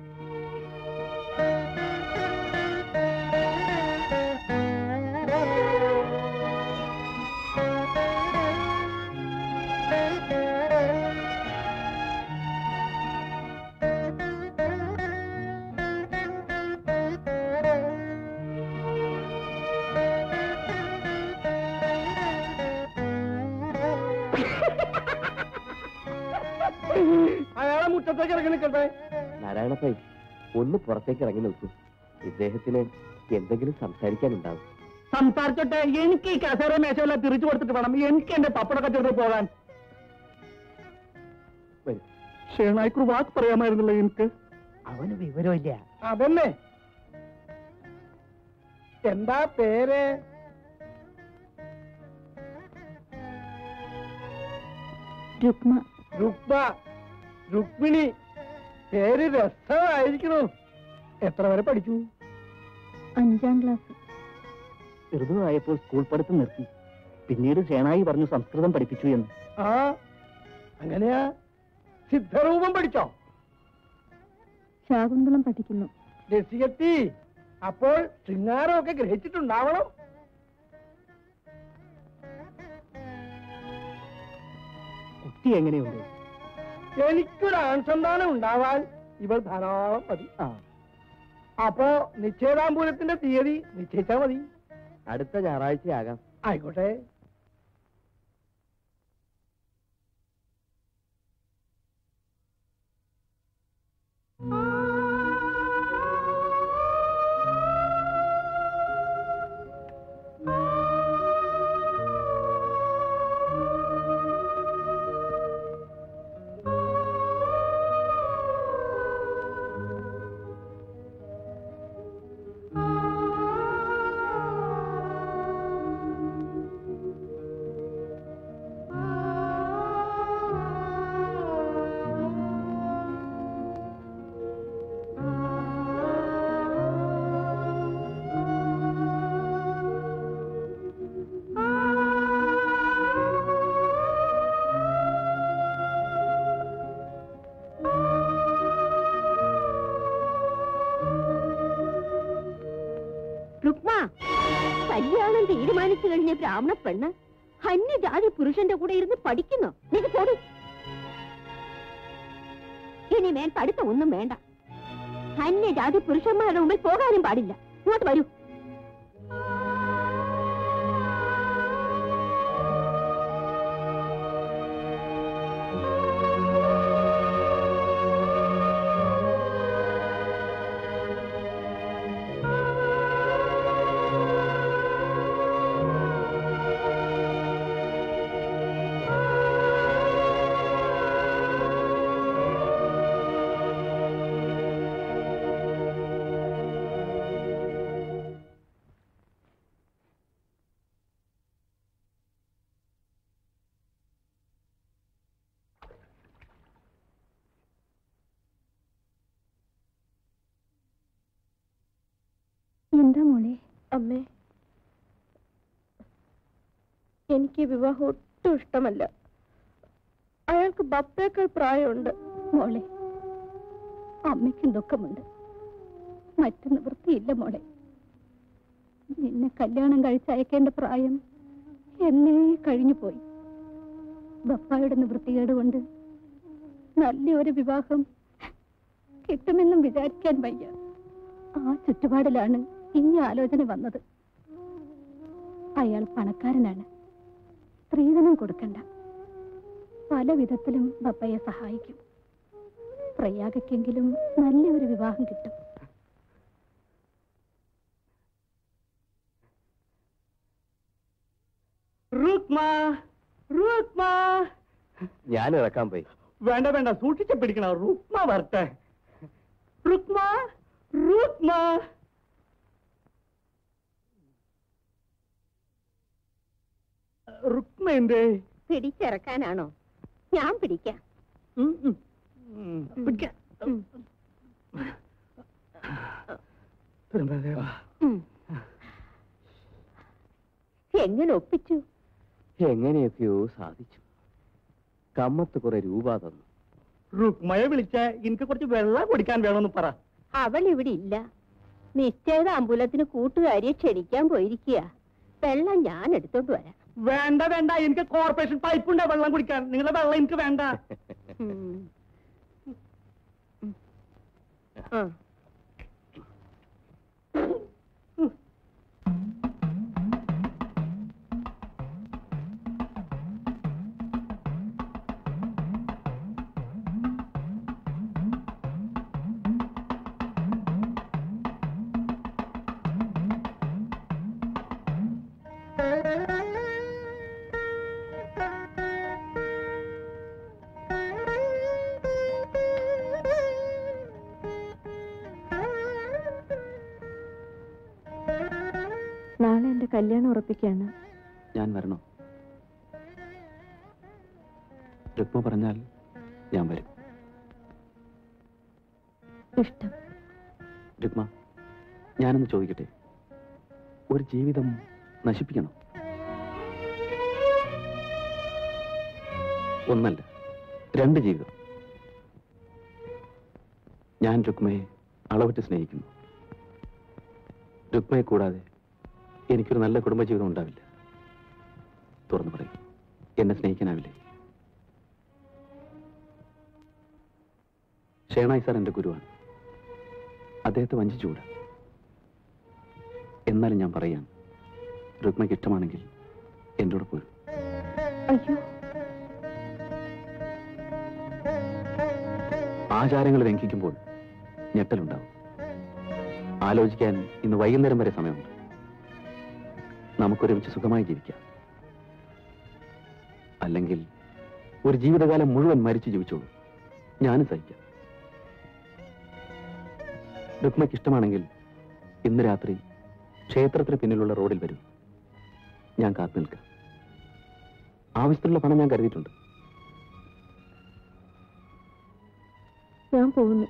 അയാളെ മുറ്റത്തേക്ക് ഇറങ്ങി നിൽക്കട്ടെ. നാരായണപ്പൈ, ഒന്ന് പുറത്തേക്ക് ഇറങ്ങി നിൽക്കൂ. ഇദ്ദേഹത്തിന് എന്തെങ്കിലും സംസാരിക്കാനുണ്ടാവും. സംസാരിച്ചോട്ടെ. എനിക്ക് ഈ കസേര മേശയെല്ലാം തിരിച്ചു കൊടുത്തിട്ട് വേണം എനിക്ക് എന്റെ പപ്പടൊക്കെ ചെറുത് പോകാൻ. വരൂ. ഷേണായിക്കൊരു വാക്ക് പറയാമായിരുന്നല്ലോ എനിക്ക്. അവന് വിവരമില്ല. അതന്നെ. എന്താ പേര്? രുക്മ. രുക്മ. രുക്മിണി. പേര് രസമായിരിക്കണു. എത്ര വരെ പഠിച്ചു? 5ാം ക്ലാസ്. ചെറുതായപ്പോൾ സ്കൂൾ പഠിത്തം നിർത്തി. പിന്നീട് ഷേണായി പറഞ്ഞു സംസ്കൃതം പഠിപ്പിച്ചു എന്ന്. ആ, അങ്ങനെയാ? സിദ്ധരൂപം പഠിച്ചോ? ശാകുന്തളം പഠിക്കുന്നു. രസികത്തി, അപ്പോൾ ശൃംഗാരമൊക്കെ ഗ്രഹിച്ചിട്ടുണ്ടാവണം. കുട്ടി എങ്ങനെയുണ്ട്? എനിക്കൊരു ആൺസന്താനം ഉണ്ടാവാൻ ഇവൾ ധാരാളം മതി. അപ്പോ നിശ്ചയദാമ്പൂലത്തിന്റെ തീയതി നിശ്ചയിച്ചാ മതി. അടുത്ത ഞായറാഴ്ചയാകാം. ആയിക്കോട്ടെ. കല്യാണം തീരുമാനിച്ചു കഴിഞ്ഞ ബ്രാഹ്മണ പെണ്ണ് അന്യജാതി പുരുഷന്റെ കൂടെ ഇരുന്ന് പഠിക്കുന്നു. നീക്ക് പോടി. ഇനിമേൽ പഠിത്തം ഒന്നും വേണ്ട. അന്യജാതി പുരുഷന്മാരുടെ മുമ്പിൽ പോകാനും പാടില്ല. ഇങ്ങോട്ട് വരൂ. എന്താ മോളെ? അമ്മേ, എനിക്ക് വിവാഹം ഒട്ടും ഇഷ്ടമല്ല. അയാൾക്ക് ബപ്പേക്കാൾ പ്രായമുണ്ട്. മോളെ, അമ്മയ്ക്കും ദുഃഖമുണ്ട്. മറ്റു നിവൃത്തിയില്ല മോളെ. നിന്നെ കല്യാണം കഴിച്ചയക്കേണ്ട പ്രായം എന്നേ കഴിഞ്ഞു പോയി. ബപ്പായുടെ നിവൃത്തികേട് കൊണ്ട് നല്ലൊരു വിവാഹം കിട്ടുമെന്നും വിചാരിക്കാൻ വയ്യ. ആ ചുറ്റുപാടിലാണ് ഈ ആലോചന വന്നത്. അയാൾ പണക്കാരനാണ്. സ്ത്രീധനം കൊടുക്കണ്ട. പല വിധത്തിലും ബപ്പയെ സഹായിക്കും. പ്രയാഗയ്ക്കെങ്കിലും നല്ലൊരു വിവാഹം കിട്ടും. ഞാൻ ഇറക്കാൻ പോയി. വേണ്ട വേണ്ട, സൂക്ഷിച്ച് പിടിക്കണ. റുക്മ വരട്ടെ. റുക്മ, റുക്മ. റുക്മ എന്തേ? പിടിച്ചിറക്കാനാണോ? ഞാൻ പിടിക്കാം. പിടിക്കാം. എങ്ങനെ ഒപ്പിച്ചു? എങ്ങനെയൊക്കെയോ സാധിച്ചു. കമ്മത്ത് കുറെ രൂപ തന്നു. റുക്മയെ വിളിച്ച എനിക്ക് കുറച്ച് വെള്ളം കുടിക്കാൻ വേണമെന്ന് പറ. അവൾ ഇവിടെ ഇല്ല. നിശ്ചയിത അമ്പലത്തിന് കൂട്ടുകാരിയെ ക്ഷണിക്കാൻ പോയിരിക്കുക. വെള്ളം ഞാൻ എടുത്തോണ്ട് വരാം. വേണ്ട വേണ്ട, എനിക്ക് കോർപ്പറേഷൻ പൈപ്പുണ്ട് വെള്ളം കുടിക്കാൻ. നിങ്ങളുടെ വെള്ളം എനിക്ക് വേണ്ട. നാളെ എന്റെ കല്യാണം ഉറപ്പിക്കാണ്. ഞാൻ വരണോ? രുക്മ പറഞ്ഞാൽ ഞാൻ വരും. ഇഷ്ടം. രുക്മ, ഞാനൊന്ന് ചോദിക്കട്ടെ, ഒരു ജീവിതം നശിപ്പിക്കണം? ഒന്നല്ല, 2 ജീവിതം. ഞാൻ രുക്മയെ അളവറ്റ് സ്നേഹിക്കുന്നു. രുക്മയെ കൂടാതെ എനിക്കൊരു നല്ല കുടുംബജീവിതം ഉണ്ടാവില്ല. തുറന്നു പറയും, എന്നെ സ്നേഹിക്കാനാവില്ലേ? ഷേണായി സാർ എന്റെ ഗുരുവാണ്. അദ്ദേഹത്തെ വഞ്ചിച്ചുകൂടാ. എന്നാലും ഞാൻ പറയാം, രുക്മയ്ക്ക് ഇഷ്ടമാണെങ്കിൽ എൻ്റെ കൂടെ പോരും. അയ്യോ, ആചാരങ്ങൾ ലംഘിക്കുമ്പോൾ ഞെട്ടലുണ്ടാവും. ആലോചിക്കാൻ ഇന്ന് വൈകുന്നേരം വരെ സമയമുണ്ട്. നമുക്കൊരുമിച്ച് സുഖമായി ജീവിക്കാം. അല്ലെങ്കിൽ ഒരു ജീവിതകാലം മുഴുവൻ മരിച്ചു ജീവിച്ചോളൂ. ഞാനും സഹിക്കാം. രുക്മയ്ക്ക് ഇഷ്ടമാണെങ്കിൽ ഇന്ന് രാത്രി ക്ഷേത്രത്തിന് പിന്നിലുള്ള റോഡിൽ വരൂ. ഞാൻ കാത്തു നിൽക്കാം. ആവശ്യത്തിലുള്ള പണം ഞാൻ കരുതിയിട്ടുണ്ട്. ഞാൻ പോകുന്നു.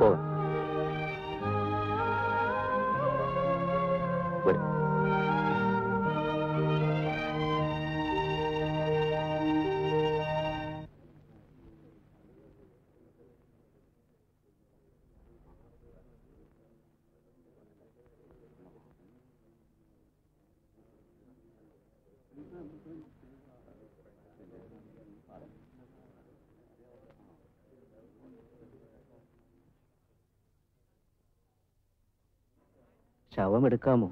പോകാം. വരൂ. ശവം എടുക്കാമോ?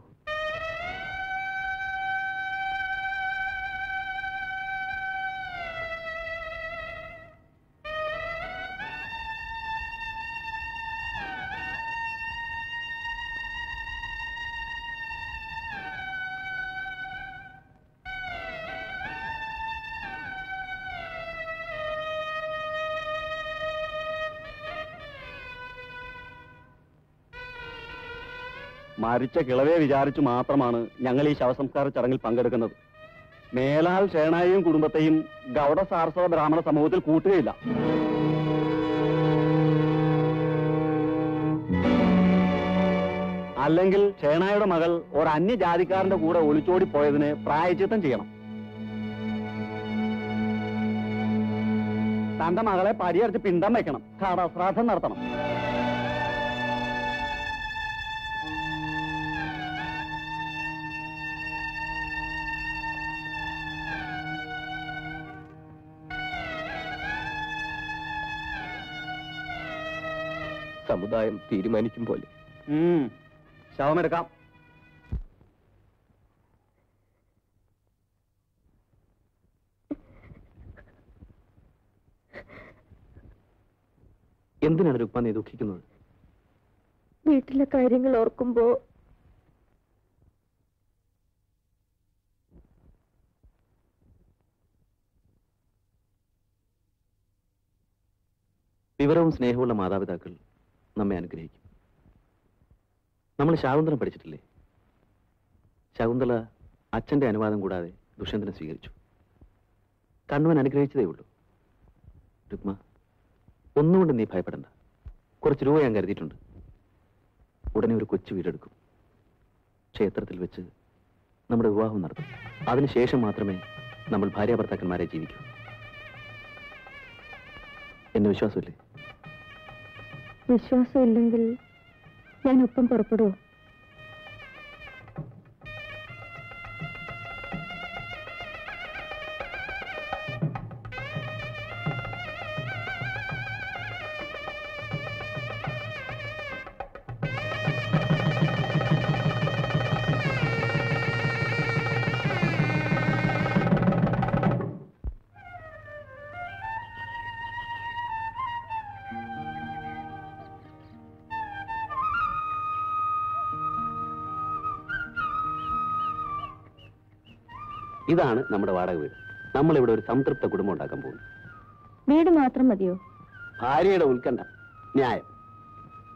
മരിച്ച കിളവെ വിചാരിച്ചു മാത്രമാണ് ഞങ്ങൾ ഈ ശവസംസ്കാര ചടങ്ങിൽ പങ്കെടുക്കുന്നത്. മേലാൽ ഷേണായെയും കുടുംബത്തെയും ഗൗഡ സാരസ്വത ബ്രാഹ്മണ സമൂഹത്തിൽ കൂട്ടുകയില്ല. അല്ലെങ്കിൽ ഷേണായുടെ മകൾ ഒരു അന്യജാതിക്കാരന്റെ കൂടെ ഒളിച്ചോടി പോയതിന് പ്രായശ്ചിത്തം ചെയ്യണം. തന്റെ മകളെ പരിഹരിച്ച് പിണ്ടം വയ്ക്കണം, ശ്രാദ്ധം നടത്തണം. സമുദായം തീരുമാനിക്കും പോലെ. ശവമെടുക്കാം. എന്തിനാണ് രുക്മ നീ ദുഃഖിക്കുന്നത്? വീട്ടിലെ കാര്യങ്ങൾ ഓർക്കുമ്പോ വിവരവും സ്നേഹമുള്ള മാതാപിതാക്കൾ നമ്മെ അനുഗ്രഹിക്കും. നമ്മൾ ശാകുന്തളം പഠിച്ചിട്ടില്ലേ? ശകുന്തള അച്ഛന്റെ അനുവാദം കൂടാതെ ദുഷ്യന്തനെ സ്വീകരിച്ചു. കണ്ണവൻ അനുഗ്രഹിച്ചതേ ഉള്ളൂ. രുക്മ, ഒന്നുകൊണ്ട് നീ ഭയപ്പെടണ്ട. കുറച്ച് രൂപ ഞാൻ കരുതിയിട്ടുണ്ട്. ഉടനെ ഒരു കൊച്ചു വീടെടുക്കും. ക്ഷേത്രത്തിൽ വെച്ച് നമ്മുടെ വിവാഹം നടത്തും. അതിനുശേഷം മാത്രമേ നമ്മൾ ഭാര്യാഭർത്താക്കന്മാരെ ജീവിക്കൂ. എന്നെ വിശ്വാസമില്ലേ? വിശ്വാസമില്ലെങ്കിൽ ഞാൻ ഒപ്പം പുറപ്പെടുവോ? ഇതാണ് നമ്മുടെ വാടക വീട്. നമ്മളിവിടെ ഒരു സംതൃപ്ത കുടുംബം ഉണ്ടാക്കാൻ പോകുന്നു. വീട് മാത്രം മതിയോ? ഭാര്യയുടെ ഉത്കണ്ഠ ന്യായം.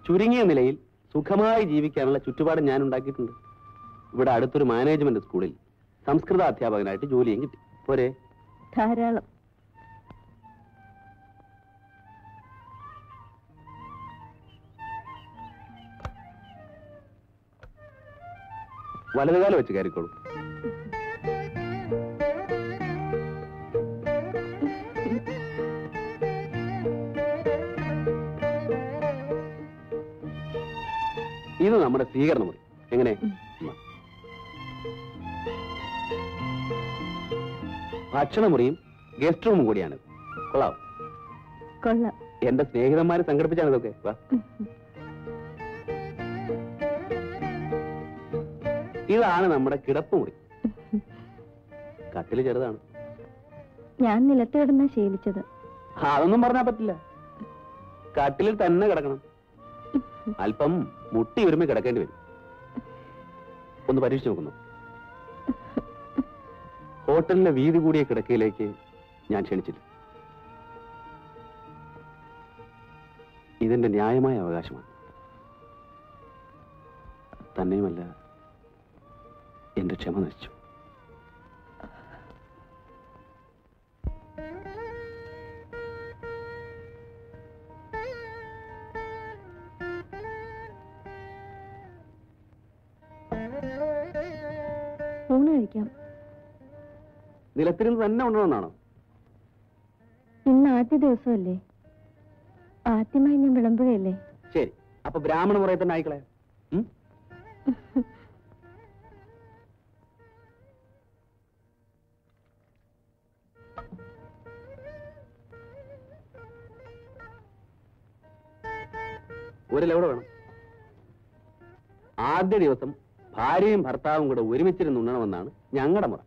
ചുരുങ്ങിയ നിലയിൽ സുഖമായി ജീവിക്കാനുള്ള ചുറ്റുപാട് ഞാൻ ഉണ്ടാക്കിയിട്ടുണ്ട്. ഇവിടെ അടുത്തൊരു മാനേജ്മെന്റ് സ്കൂളിൽ സംസ്കൃത അധ്യാപകനായിട്ട് ജോലിയും കിട്ടി. പോരെ? ധാരാളം. വലതുകാലം വെച്ച് കയറിക്കോളൂ. ഇത് നമ്മുടെ സ്വീകരണ മുറി. എങ്ങനെ? ഭക്ഷണമുറിയും ഗസ്റ്റ് റൂമും കൂടിയാണിത്. കൊള്ളാം. കൊള്ളാം. എന്റെ സ്നേഹിതന്മാര് സംഘടിപ്പിച്ചാണ് ഇതൊക്കെ. വാ. ഇതാണ് നമ്മുടെ കിടപ്പുമുറി. കട്ടില് ചെറുതാണ്. ഞാൻ നിലത്ത് കിടന്നാ ശീലിച്ചത്. അതൊന്നും പറഞ്ഞാൽ പറ്റില്ല. കട്ടിലിൽ തന്നെ കിടക്കണം. അല്പം മുട്ടി ഒരുമി കിടക്കേണ്ടി വരും. ഒന്ന് പരീക്ഷിച്ചു നോക്കുന്നു. ഹോട്ടലിലെ വീതി കൂടിയ കിടക്കയിലേക്ക് ഞാൻ ക്ഷണിച്ചില്ല. ഇതെന്റെ ന്യായമായ അവകാശമാണ്. തന്നെയുമല്ല, എന്റെ ക്ഷമ നശിച്ചു. ഊണ് കഴിക്കാം. നിലത്തിരുന്ന് തന്നെ ഉണ്ടണമെന്നാണോ? ഇന്ന് ആദ്യ ദിവസമല്ലേ, ആദ്യമായി ഞാൻ വിളമ്പുകയല്ലേ. ശരി, അപ്പൊ ബ്രാഹ്മണ മുറയിൽ തന്നെ ആയിക്കളെ. ഒരു ലൗഡ വേണം. ആദ്യ ദിവസം ഭാര്യയും ഭർത്താവും കൂടെ ഒരുമിച്ചിരുന്ന് ഉണ്ണണമെന്നാണ് ഞങ്ങളുടെ മുറ.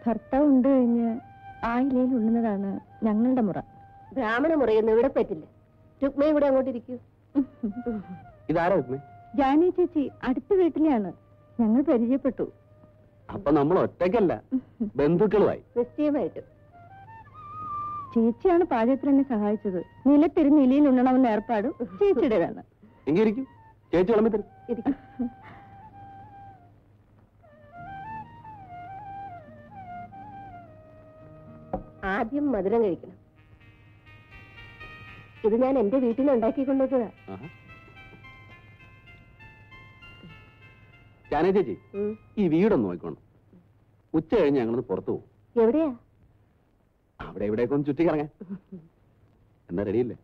ഭർത്താവ് ഉണ്ട് കഴിഞ്ഞ് ആ ഇലയിൽ ഉണ്ണുന്നതാണ് ഞങ്ങളുടെ മുറ. ബ്രാഹ്മണ മുറയൊന്നും ഇവിടെ പറ്റില്ല. രുക്മയും കൂടെ അങ്ങോട്ട് ഇരിക്കൂ. ഇതാരാ രുക്മേ? ജാനി ചേച്ചി അടുത്ത വീട്ടിലെയാണ്, ഞങ്ങൾ പരിചയപ്പെട്ടു. അപ്പൊ നമ്മൾ ഒറ്റയ്ക്കല്ല, ബന്ധുക്കളുമായി. നിശ്ചയമായിട്ട്. ചേച്ചിയാണ് പാചകത്തിൽ എന്നെ സഹായിച്ചത്. നിലത്തിരുന്ന് ഇലയിൽ ഉണ്ണണമെന്ന ഏർപ്പാടും ചേച്ചിയുടേതാണ്. എങ്കിൽ ഇരിക്കും, ചേച്ചി വിളമ്പി തരും. ഇരിക്കും. ആദ്യം മധുരം കഴിക്കണം. ഇത് ഞാൻ എന്റെ വീട്ടിൽ നിന്ന് ഉണ്ടാക്കിക്കൊണ്ടുവന്നതാ. ജാനേ ചേച്ചി, ഈ വീടൊന്ന് നോക്കണം. ഉച്ച കഴിഞ്ഞ് ഞങ്ങളൊന്ന് പുറത്തു പോകും. എവിടെയാ? അവിടെ ഇവിടേക്ക് ഒന്ന് ചുറ്റി കറങ്ങാൻ. എന്താ റെഡിയല്ലേ?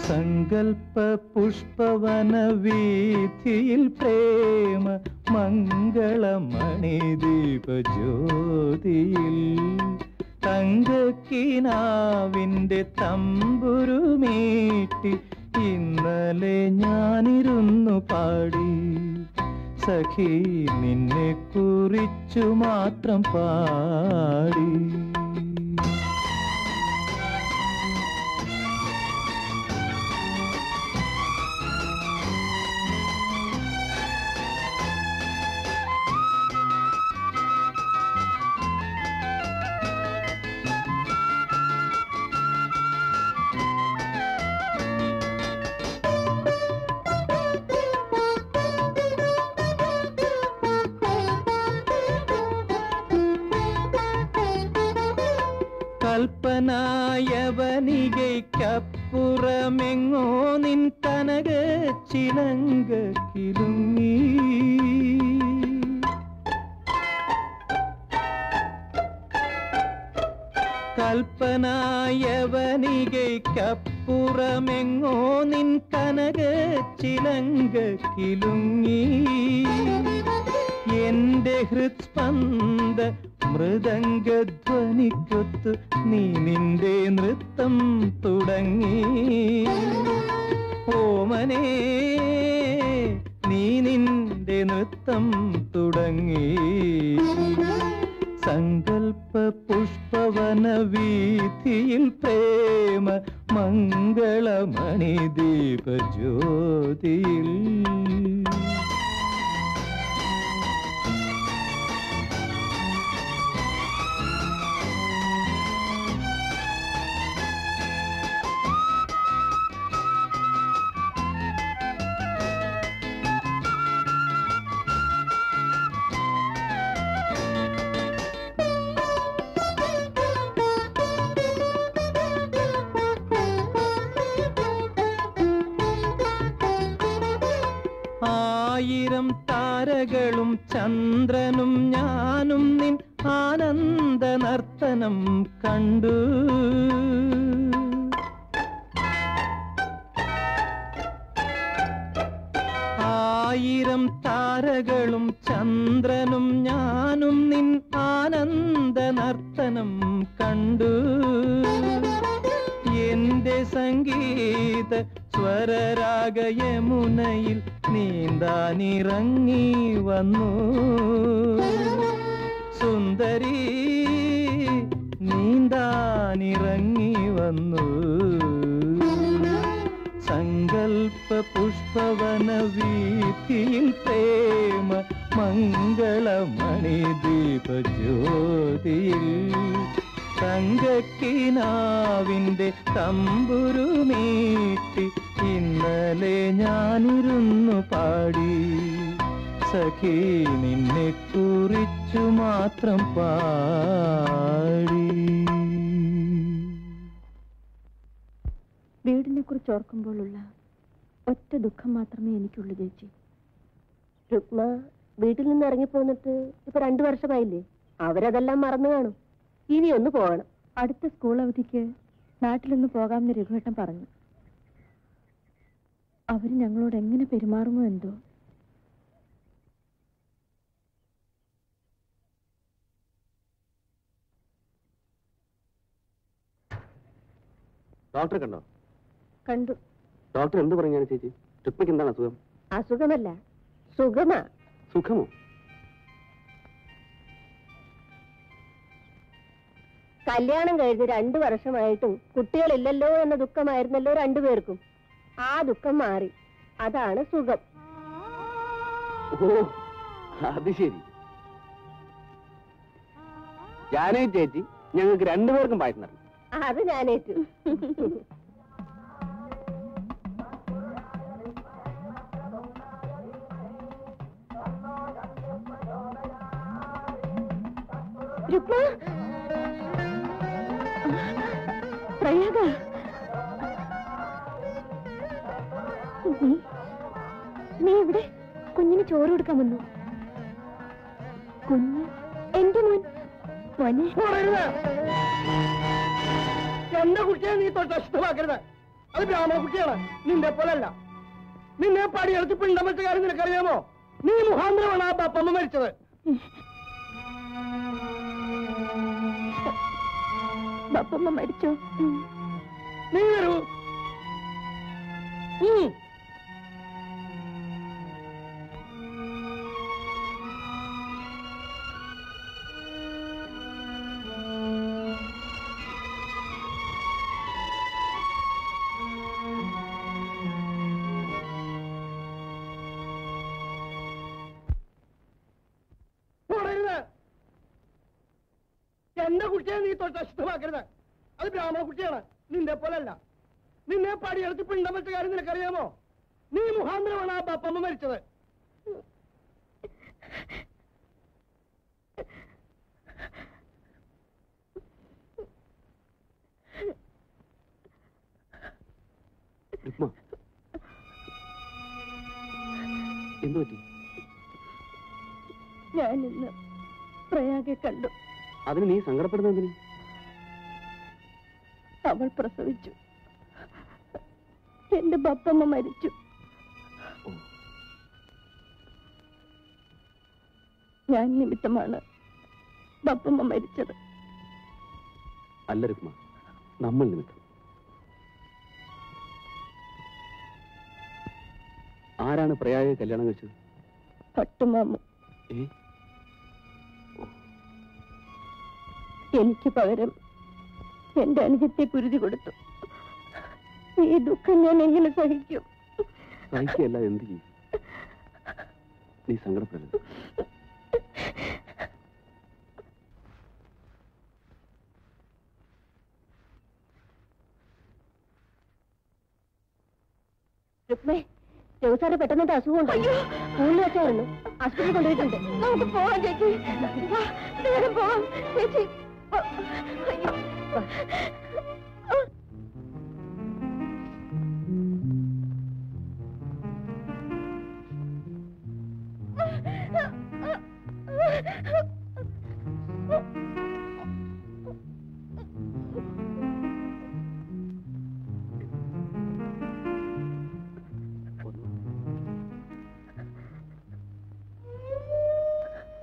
സങ്കൽപ്പ പുഷ്പവന വീഥിയിൽ പ്രേമ മംഗളമണിദീപ ജ്യോതിയിൽ തങ്കക്കിനാവിന്റെ തമ്പുരുമീട്ടി ഇന്നലെ ഞാനിരുന്നു പാടി. സഖി നിന്നെ കുറിച്ചു മാത്രം പാടി. കൽപ്പനായവനികയ്ക്കപ്പുറമെങ്ങോ നിൻ കനക ചിലങ്ക കിലുങ്ങി. കൽപ്പനായവനികയ്ക്കപ്പുറമെങ്ങോ നിൻ കനക ചിലങ്ക കിലുങ്ങി. എന്റെ ഹൃത്സ്പന്ദ മൃദംഗധ്വനിക്കൊത്ത് നീ നിന്റെ നൃത്തം തുടങ്ങി. ഓമനേ നീ നിന്റെ നൃത്തം തുടങ്ങി. സങ്കൽപ്പ പുഷ്പവന വീഥിയിൽ പ്രേമ മംഗളമണിദീപ ജ്യോതിയിൽ. ആയിരം താരകളും ചന്ദ്രനും ഞാനും നിൻ ആനന്ദ നർത്തനം കണ്ടു. ആയിരം താരകളും ചന്ദ്രനും ഞാനും നിൻ ആനന്ദ നർത്തനം കണ്ടു. എന്റെ സംഗീത സ്വരരാഗയമുനയിൽ നീന്താനിറങ്ങി വന്നു. സുന്ദരി നീന്താനിറങ്ങി വന്നു. സങ്കൽപ്പ പുഷ്പവന വീഥിയിൽ പ്രേമ മംഗളമണിദീപ ജ്യോതിയിൽ തങ്കക്കിനാവിന്റെ തമ്പുരുമീട്ടി ഇന്നലെ ഞാനിരുന്നു പാടി സഖി നിന്നെ കുറിച്ചു മാത്രം പാടി. വീടിനെ കുറിച്ച് ഓർക്കുമ്പോഴുള്ള ഒറ്റ ദുഃഖം മാത്രമേ എനിക്കുള്ളൂ ചേച്ചി. രുക്മ വീട്ടിൽ നിന്ന് ഇറങ്ങിപ്പോന്നിട്ട് ഇപ്പൊ 2 വർഷമായില്ലേ? അവരതെല്ലാം മറന്നു കാണും. ഇനി ഒന്ന് പോകണം. അടുത്ത സ്കൂൾ അവധിക്ക് നാട്ടിലൊന്ന് പോകാമെന്ന് രഘുവേട്ടൻ പറഞ്ഞു. അവര് ഞങ്ങളോട് എങ്ങനെ പെരുമാറുമോ എന്തോ. ഡോക്ടറെ കണ്ടോ? കണ്ടു. ഡോക്ടർ എന്ത് പറഞ്ഞാണ് ചേച്ചി? രുക്മയ്ക്ക് എന്താണ് അസുഖം? അസുഖമല്ല, സുഖമാ. സുഖമോ? കല്യാണം കഴിഞ്ഞ് 2 വർഷമായിട്ടും കുട്ടികളില്ലല്ലോ എന്ന ദുഃഖമായിരുന്നല്ലോ 2 പേർക്കും. ആ ദുഃഖം മാറി. അതാണ് സുഖം. ഓ, അത് ശരി. ജാനേ ചേച്ചി ഞങ്ങൾക്ക് 2 പേർക്കും പായസം തരണം. അത് ഞാനേറ്റു. രുക്മ, പ്രയാഗ, നീ ഇവിടെ കുഞ്ഞിന് ചോറ് കൊടുക്കാൻ വന്നു. കുഞ്ഞ് എന്റെ മോൻ. മോനെ, എന്റെ കുട്ടിയെ നീ തൊട്ട് ഇഷ്ടമാക്കരുത്. അത് ബ്രാഹ്മണ കുട്ടിയാണ്, നിന്റെ പോലല്ല. നിന്നെ പടിയെടുത്ത് പിണ്ടം വെച്ച കാര്യം നിനക്കറിയാമോ? നീ മുഖാന്തരമാണ് ആ ബപ്പമ്മ മരിച്ചത്. ബപ്പമ്മ മരിച്ചോ? നീ വരൂ. എന്റെ കുട്ടിയെ നീ തൊട്ട് ഇഷ്ടമാക്കരുത്. അത് ബ്രാഹ്മണ കുട്ടിയാണ്, നിന്റെ പോലല്ല. നിന്നെ പടിയെടുത്ത് പിണ്ടം വെച്ച കാര്യം നിനക്കറിയാമോ? നീ മുഖാന്തരമാണ് ആ ബപ്പമ്മ മരിച്ചത്. എന്തു പറ്റി? ഞാനിന്ന് പ്രയാഗെ കണ്ടു. അതിന് നീ സങ്കടപ്പെടുന്നതിന്? അവൾ പ്രസവിച്ചു. എന്റെ ബപ്പമ്മ മരിച്ചു. ഞാൻ നിമിത്തമാണ് ബപ്പമ്മ മരിച്ചത്. അല്ല രുക്മ, നമ്മൾ നിമിത്തം. ആരാണ് പ്രയാഗെ കല്യാണം കഴിച്ചത്? പട്ടുമാമ. എനിക്ക് പകരം എന്റെ അനുജത്തെ കുരുതി കൊടുത്തു. ഈ ദുഃഖം ഞാൻ എങ്ങനെ സഹിക്കും? സഹിക്കല്ല, എന്ത് ചെയ്യും? നീ സങ്കടപ്പെടരുത്. രുക്മേ, രഘുസാറ് പെട്ടെന്ന് അസുഖമുണ്ടോ? സ്കൂളിൽ വെച്ചായിരുന്നു. ആശുപത്രി കൊണ്ടുപോയിട്ടുണ്ട്. നമുക്ക് പോവാം ചേച്ചി. വേഗം പോവാം ചേച്ചി.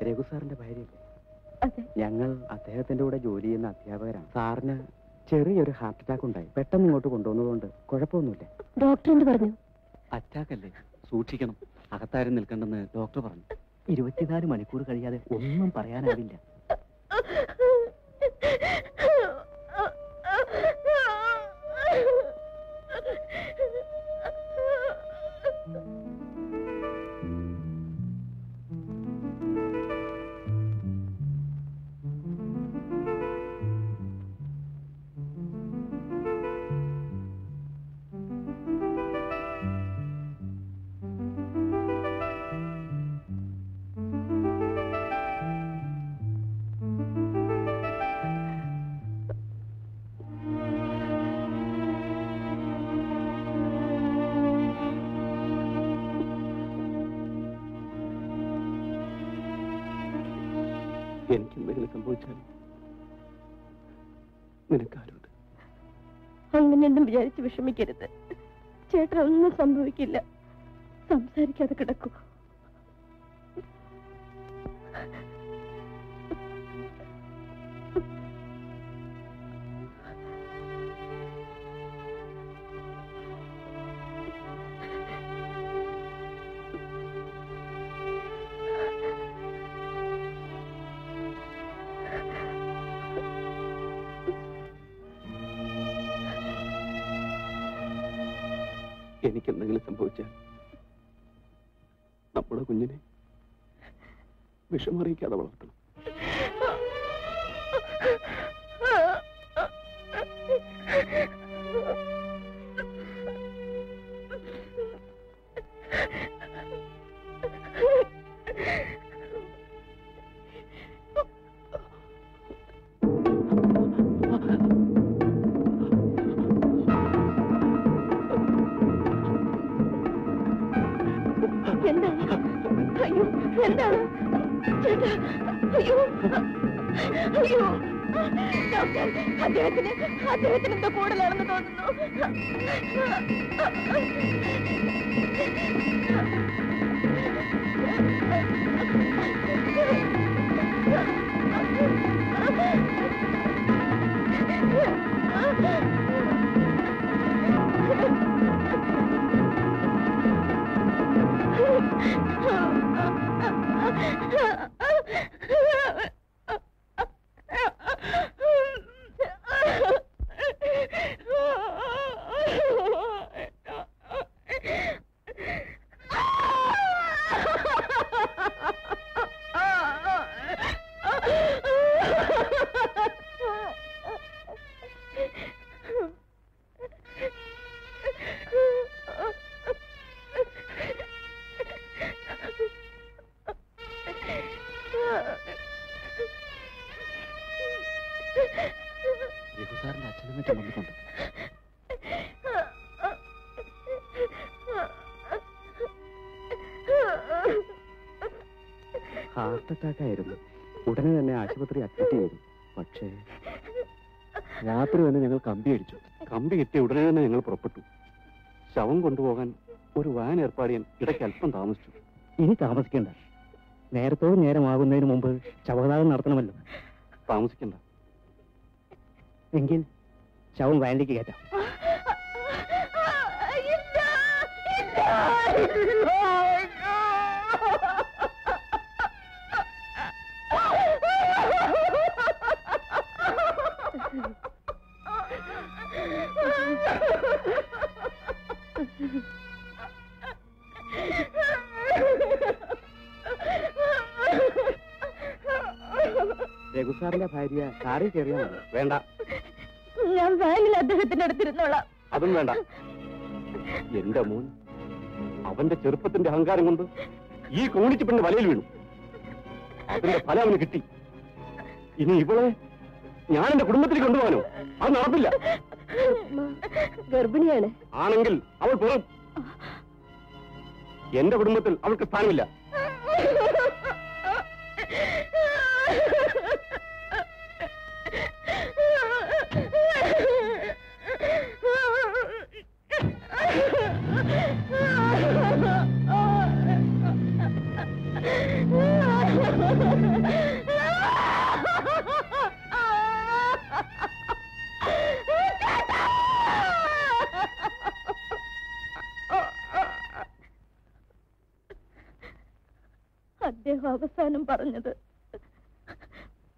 രഘുസാറിന്റെ ഭാര്യയല്ലേ? അതെ. ഞങ്ങൾ അദ്ദേഹത്തിന്റെ കൂടെ ജോലി ചെയ്യുന്ന അധ്യാപകരാണ്. സാറിന് ചെറിയൊരു ഹാർട്ട് അറ്റാക്ക് ഉണ്ടായി. പെട്ടെന്ന് ഇങ്ങോട്ട് കൊണ്ടുവന്നതുകൊണ്ട് കുഴപ്പമൊന്നുമില്ല. ഡോക്ടർ എന്ത് പറഞ്ഞു? അറ്റാക്ക് അല്ലേ, സൂക്ഷിക്കണം. അകത്താരും നിൽക്കണ്ടെന്ന് ഡോക്ടർ പറഞ്ഞു. 24 മണിക്കൂർ കഴിയാതെ ഒന്നും പറയാനാവില്ല. എനിക്കെന്തെങ്കിലും സംഭവിച്ചാൽ നിനക്കാരുണ്ട്? അങ്ങനെയൊന്നും വിചാരിച്ച് വിഷമിക്കരുത്. ചേട്ടനൊന്നും സംഭവിക്കില്ല. സംസാരിക്കാതെ കിടക്കൂ. എനിക്കെന്തെങ്കിലും സംഭവിച്ചാൽ നമ്മുടെ കുഞ്ഞിനെ വിഷമറിയിക്കാതെ വളർത്തണം. എന്താണ് ചേട്ടാ? അയ്യോ അയ്യോ ഡോക്ടർ, അദ്ദേഹത്തിന് എന്തോ കൂടുതലാണെന്ന് തോന്നുന്നു. രഘുസാറിന്റെ അച്ഛനും മറ്റും വന്നിട്ടുണ്ട്. ഹാർട്ട് അറ്റാക്ക് ആയിരുന്നു. ഉടനെ തന്നെ ആശുപത്രി അഡ്മിറ്റ് ചെയ്തു. പക്ഷേ രാത്രി തന്നെ ഞങ്ങൾ കമ്പി അടിച്ചു. കമ്പി കിട്ടിയ ഉടനെ തന്നെ ഞങ്ങൾ പുറപ്പെട്ടു. ശവം കൊണ്ടുപോകാൻ ഒരു വാൻ ഏർപ്പാട് ചെയ്യാൻ ഇടയ്ക്ക് അല്പം താമസിച്ചു. ഇനി താമസിക്കണ്ട. നേരത്തോട് നേരമാകുന്നതിന് മുമ്പ് ശവദാനം നടത്തണമല്ലോ. താമസിക്കണ്ട. എങ്കിൽ ശവം വാനിലേക്ക് കയറ്റാം. രഘുസാറിന്റെ ഭാര്യ കാറിൽ കയറിയാൽ മതി. വേണ്ട, ഞാൻ വാനിൽ അദ്ദേഹത്തിന്റെ അടുത്തിരുന്നോളാം. അതും വേണ്ട. എന്റെ മോൻ അവന്റെ ചെറുപ്പത്തിന്റെ അഹങ്കാരം കൊണ്ട് ഈ കോണിച്ച് പെണ്ണ് വലയിൽ വീണു. അതിന്റെ ഫലം അവന് കിട്ടി. ഇനി ഇവളെ ഞാൻ എന്റെ കുടുംബത്തിൽ കൊണ്ടുപോകാനോ? അത് നടപ്പില്ല. ഗർഭിണിയാണ്. ആണെങ്കിൽ അവൾ പുറം. എന്റെ കുടുംബത്തിൽ അവൾക്ക് സ്ഥാനമില്ല. അദ്ദേഹം അവസാനം പറഞ്ഞത്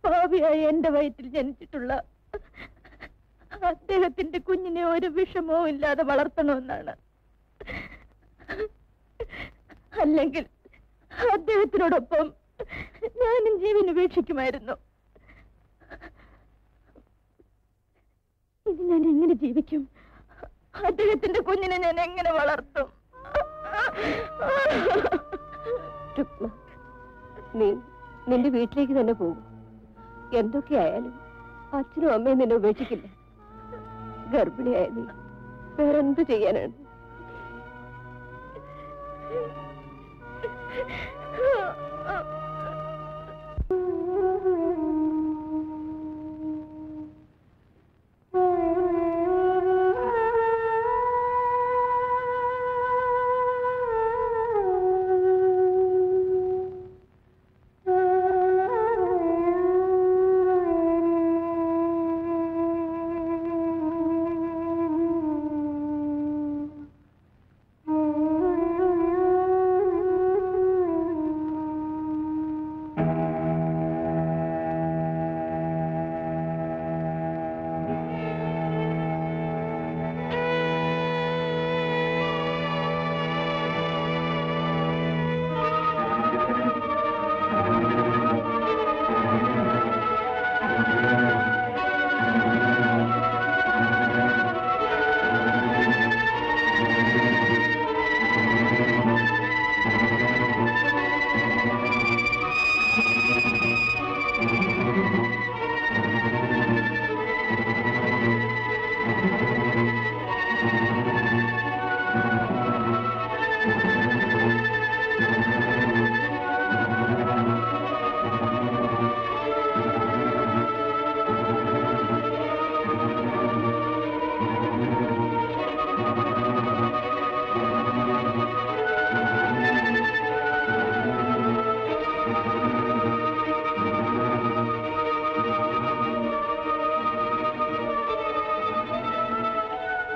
പാപിയായി എന്റെ വയറ്റിൽ ജനിച്ചിട്ടുള്ള അദ്ദേഹത്തിന്റെ കുഞ്ഞിനെ ഒരു വിഷമവും ഇല്ലാതെ വളർത്തണമെന്നാണ്. അല്ലെങ്കിൽ അദ്ദേഹത്തിനോടൊപ്പം ഞാനും ജീവൻ ഉപേക്ഷിക്കുമായിരുന്നു. ഇനി ഞാൻ എങ്ങനെ ജീവിക്കും? അദ്ദേഹത്തിന്റെ കുഞ്ഞിനെ ഞാൻ എങ്ങനെ വളർത്തും? നീ നിന്റെ വീട്ടിലേക്ക് തന്നെ പോകും. എന്തൊക്കെയായാലും അച്ഛനും അമ്മയും നിന്നെ ഉപേക്ഷിക്കില്ല. ഗർഭിണിയായ നീ വേറെന്ത് ചെയ്യാനാണ്?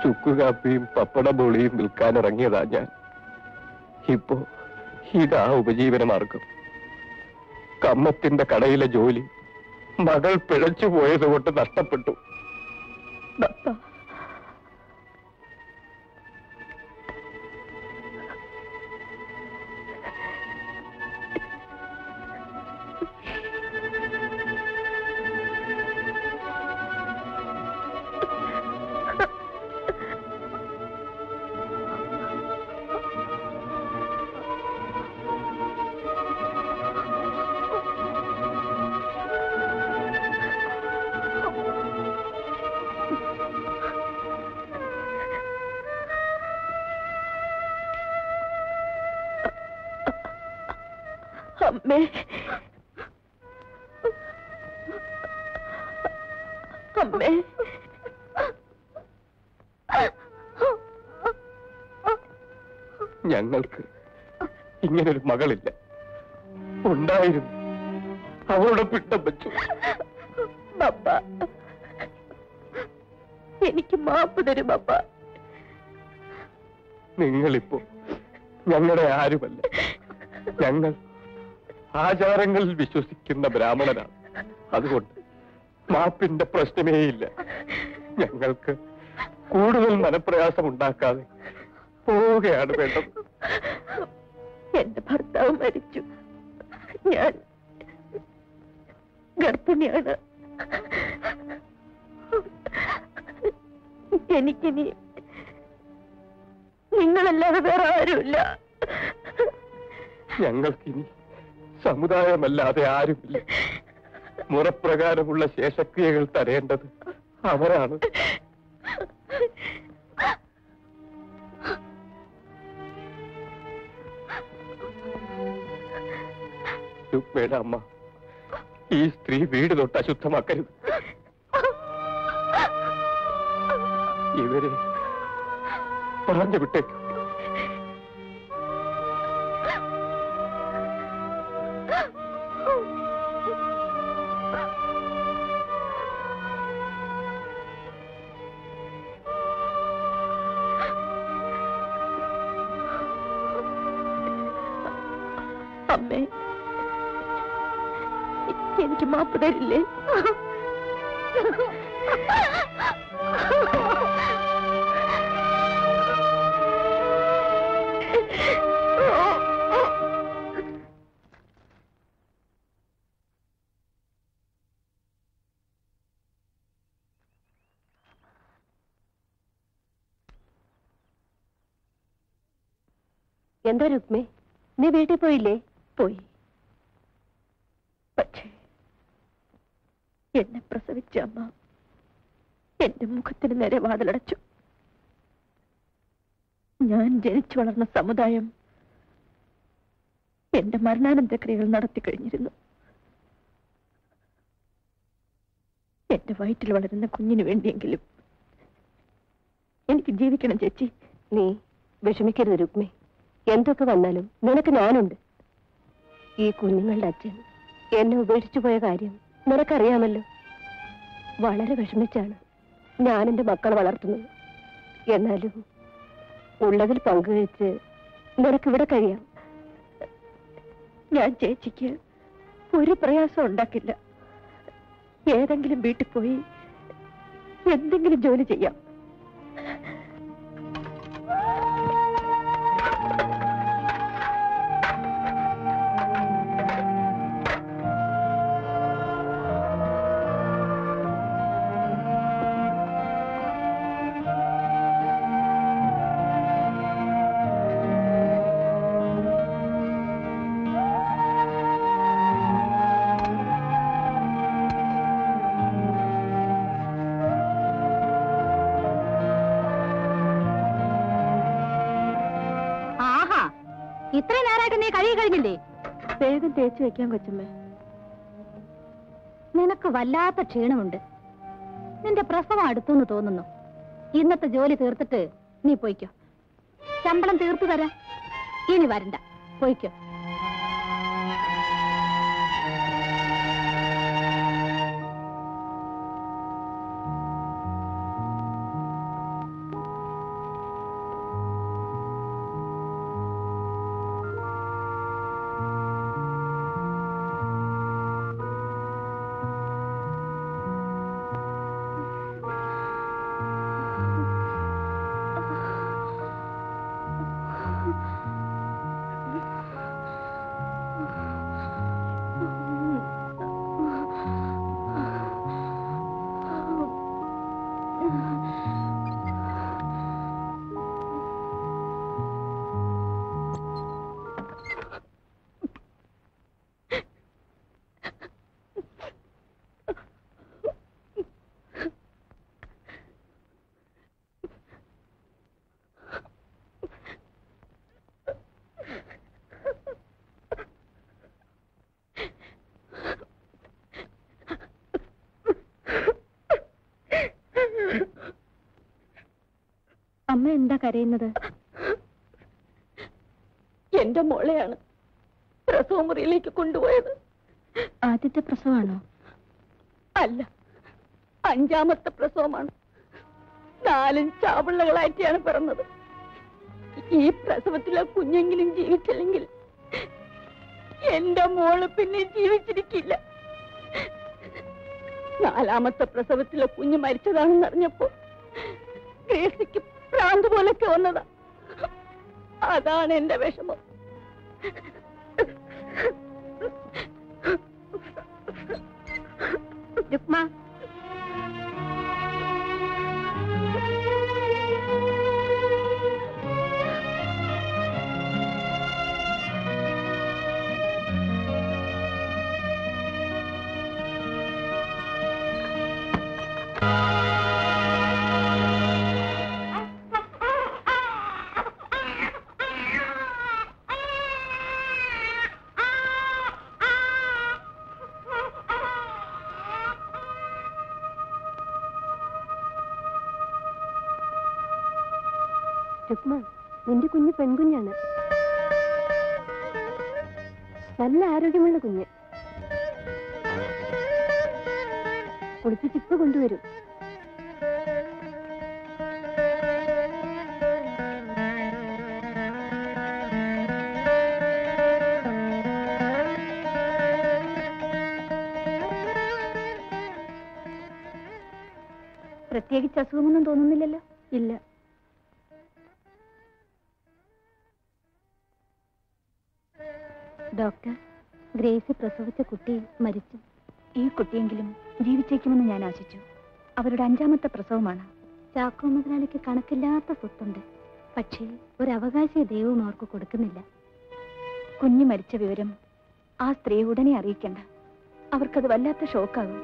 ചുക്കുകാപ്പിയും പപ്പട ബോളിയും വിൽക്കാനിറങ്ങിയതാ ഞാൻ. ഇപ്പോ ഇതാ ഉപജീവന മാർഗം. കമ്മത്തിന്റെ കടയിലെ ജോലി മകൾ പിഴച്ചു പോയതുകൊണ്ട് നഷ്ടപ്പെട്ടു. അമ്മേ, അമ്മേ, ഞങ്ങൾക്ക് ഇങ്ങനൊരു മകളില്ല. ഉണ്ടായിരുന്നു, അവളുടെ പിട്ടം വെച്ചു. പപ്പ, എനിക്ക് മാപ്പ് തരും പപ്പ. നിങ്ങളിപ്പോ ഞങ്ങളുടെ ആരുമല്ല. ഞങ്ങൾ ആചാരങ്ങളിൽ വിശ്വസിക്കുന്ന ബ്രാഹ്മണനാണ്. അതുകൊണ്ട് മാപ്പിന്റെ പ്രശ്നമേയില്ല. ഞങ്ങൾക്ക് കൂടുതൽ മനപ്രയാസം ഉണ്ടാക്കാതെ പോവുകയാണ് വേണ്ടത്. എന്റെ ഭർത്താവ് മരിച്ചു. ഞാൻ ഗർഭിണിയാണ്. എനിക്കിനി നിങ്ങളല്ലാതെ വേറെ ആരുമില്ല. ഞങ്ങൾക്കിനി സമുദായമല്ലാതെ ആരുമില്ല. മുറപ്രകാരമുള്ള ശേഷക്രിയകൾ തരേണ്ടത് അവരാണ്. രുക്മയുടെ അമ്മ, ഈ സ്ത്രീ വീട് തൊട്ട് അശുദ്ധമാക്കരുത്. ഇവരെ പറഞ്ഞു വിട്ടേക്കും. അമ്മേ, എനിക്ക് മാപ്പ് തരില്ലേ? എന്താ രുക്മേ, നീ വീട്ടിൽ പോയില്ലേ? പോയി. പക്ഷേ എന്നെ പ്രസവിച്ച അമ്മ എന്റെ മുഖത്തിന് നേരെ വാതിലടച്ചു. ഞാൻ ജനിച്ചു വളർന്ന സമുദായം എന്റെ മരണാനന്തക്രിയകൾ നടത്തി കഴിഞ്ഞിരുന്നു. എന്റെ വയറ്റിൽ വളരുന്ന കുഞ്ഞിനു വേണ്ടിയെങ്കിലും എനിക്ക് ജീവിക്കണം ചേച്ചി. നീ വിഷമിക്കരുത് രുക്മേ. എന്തൊക്കെ വന്നാലും നിനക്ക് ഞാനുണ്ട്. ഈ കുഞ്ഞുങ്ങളുടെ അച്ഛൻ എന്നെ ഉപേക്ഷിച്ചു പോയ കാര്യം നിനക്കറിയാമല്ലോ. വളരെ വിഷമിച്ചാണ് ഞാൻ എന്റെ മക്കളെ വളർത്തുന്നത്. എന്നാലും ഉള്ളതിൽ പങ്കുവെച്ച് നിനക്കിവിടെ കഴിയാം. ഞാൻ ചേച്ചിക്ക് ഒരു പ്രയാസം ഉണ്ടാക്കില്ല. ഏതെങ്കിലും വീട്ടിൽ പോയി എന്തെങ്കിലും ജോലി ചെയ്യാം. ഇത്രയും നേരമായിട്ട് നീ കഴുകി കഴിഞ്ഞില്ലേ? വേഗം തേച്ച് വെക്കാൻ കൊച്ചമ്മേ. നിനക്ക് വല്ലാത്ത ക്ഷീണമുണ്ട്. നിന്റെ പ്രസവം അടുത്തെന്ന് തോന്നുന്നു. ഇന്നത്തെ ജോലി തീർത്തിട്ട് നീ പോയിക്കോ. ശമ്പളം തീർത്തു തരാം. ഇനി വരണ്ട, പോയിക്കോ. എന്താ കരയുന്നത്? എന്റെ മോളെയാണ് പ്രസവമുറിയിലേക്ക് കൊണ്ടുപോയത്. ആദ്യത്തെ പ്രസവമാണോ? അല്ല, 5ാമത്തെ പ്രസവമാണ്. 4 ചാപിള്ളകളായിട്ടാണ് പിറന്നത്. ഈ പ്രസവത്തിലെ കുഞ്ഞെങ്കിലും ജീവിച്ചില്ലെങ്കിൽ എന്റെ മോള് പിന്നെ ജീവിച്ചിരിക്കില്ല. 4ാമത്തെ പ്രസവത്തിലെ കുഞ്ഞ് മരിച്ചതാണെന്ന് അറിഞ്ഞപ്പോ ഗ്രേസിക്ക് ഭ്രാന്ത് പോലൊക്കെ വന്നതാ. അതാണ് എന്റെ വിഷമം. രുക്മ, രുക്മ, നിന്റെ കുഞ്ഞ് പെൺകുഞ്ഞാണ്. നല്ല ആരോഗ്യമുള്ള കുഞ്ഞ്. കുളിപ്പിച്ചിപ്പ് കൊണ്ടുവരും. പ്രത്യേകിച്ച് അസുഖമൊന്നും തോന്നുന്നില്ലല്ലോ? ഇല്ല. ഡോക്ടർ, ഗ്രേസി പ്രസവിച്ച കുട്ടി മരിച്ചു. ഈ കുട്ടിയെങ്കിലും ജീവിച്ചേക്കുമെന്ന് ഞാൻ ആശിച്ചു. അവരുടെ 5ാമത്തെ പ്രസവമാണ്. ചാക്കോ മുതലാളിക്ക് കണക്കില്ലാത്ത സ്വത്തുണ്ട്. പക്ഷേ ഒരവകാശ ദൈവവും അവർക്ക് കൊടുക്കുന്നില്ല. കുഞ്ഞ് മരിച്ച വിവരം ആ സ്ത്രീ ഉടനെ അറിയിക്കണ്ട. അവർക്കത് വല്ലാത്ത ഷോക്കാകും.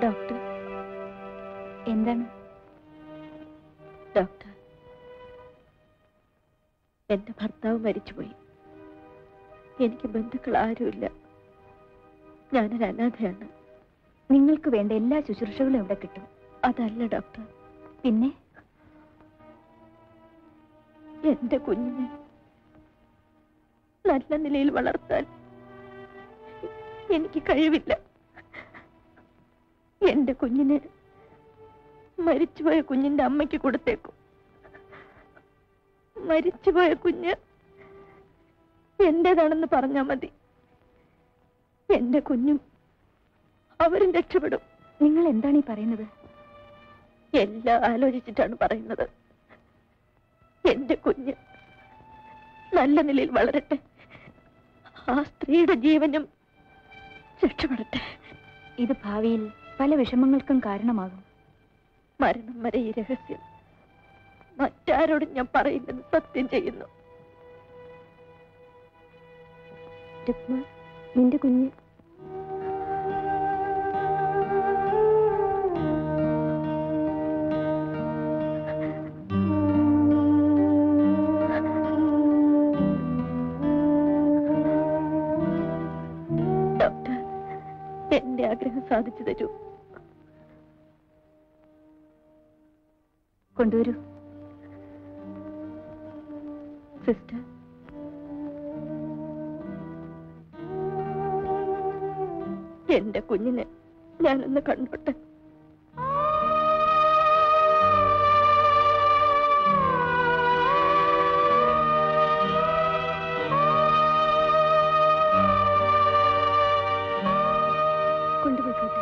ഡോക്ടർ, എന്താണ്? ഡോക്ടർ, എന്റെ ഭർത്താവ് മരിച്ചുപോയി. എനിക്ക് ബന്ധുക്കൾ ആരുമില്ല. ഞാനൊരു അനാഥയാണ്. നിങ്ങൾക്ക് വേണ്ട എല്ലാ ശുശ്രൂഷകളും ഇവിടെ കിട്ടും. അതല്ല ഡോക്ടർ, പിന്നെ എന്റെ കുഞ്ഞിനെ നല്ല നിലയിൽ വളർത്താൻ എനിക്ക് കഴിവില്ല. എന്റെ കുഞ്ഞിനെ മരിച്ചുപോയ കുഞ്ഞിന്റെ അമ്മയ്ക്ക് കൊടുത്തേക്കും. മരിച്ചുപോയ കുഞ്ഞ് എന്റേതാണെന്ന് പറഞ്ഞാൽ മതി. എന്റെ കുഞ്ഞും അവരും രക്ഷപ്പെടും. നിങ്ങൾ എന്താണ് ഈ പറയുന്നത്? എല്ലാം ആലോചിച്ചിട്ടാണ് പറയുന്നത്. എന്റെ കുഞ്ഞ് നല്ല നിലയിൽ വളരട്ടെ. ആ സ്ത്രീയുടെ ജീവനും രക്ഷപ്പെടട്ടെ. ഇത് ഭാവിയിൽ പല വിഷമങ്ങൾക്കും കാരണമാകും. മരണം വരെ ഈ രഹസ്യം മറ്റാരോടും ഞാൻ പറയുന്നത് സത്യം ചെയ്യുന്നു. രുക്മ, നിന്റെ കുഞ്ഞ് ഡോക്ടർ, എന്റെ ആഗ്രഹം സാധിച്ചു തരൂ. കൊണ്ടുവരൂ. സിസ്റ്റർ, എന്റെ കുഞ്ഞിനെ ഞാനൊന്ന് കണ്ടോട്ടെ. കൊണ്ടുപോയിക്കോട്ടെ.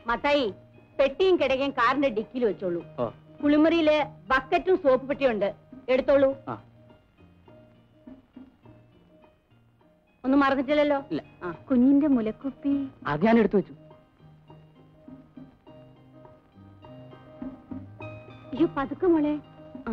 മത്തായി, പെട്ടിയും കിടക്കയും കാറിന്റെ ഡിക്കിയിൽ വെച്ചോളൂ. കുളിമുറിയില് ബക്കറ്റും സോപ്പ് പെട്ടിയുണ്ട്, എടുത്തോളൂ. ഒന്നും മറന്നിട്ടില്ലല്ലോ? ഇല്ല. കുഞ്ഞിന്റെ മുലക്കുപ്പി അത് ഞാൻ എടുത്തു വെച്ചു. അയ്യോ പതുക്കെ മോളെ. ആ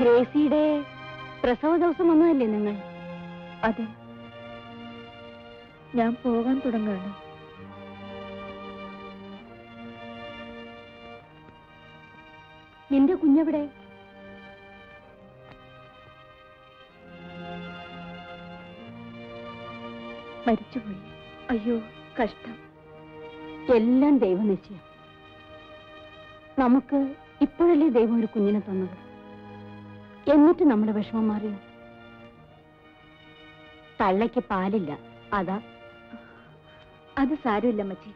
ഗ്രേസിയുടെ പ്രസവ ദിവസം വന്നതല്ലേ നിങ്ങൾ? അതെ, ഞാൻ പോകാൻ തുടങ്ങുകയാണ്. നിന്റെ കുഞ്ഞെവിടെ? മരിച്ചുപോയി. അയ്യോ കഷ്ടം. എല്ലാം ദൈവനിശ്ചയം. നമുക്ക് ഇപ്പോഴല്ലേ ദൈവം ഒരു കുഞ്ഞിനെ തന്നത്. എന്നിട്ട് നമ്മുടെ വിഷമം മാറിയോ? തള്ളയ്ക്ക് പാലില്ല, അതാ. അത് സാരമില്ല അമ്മച്ചി.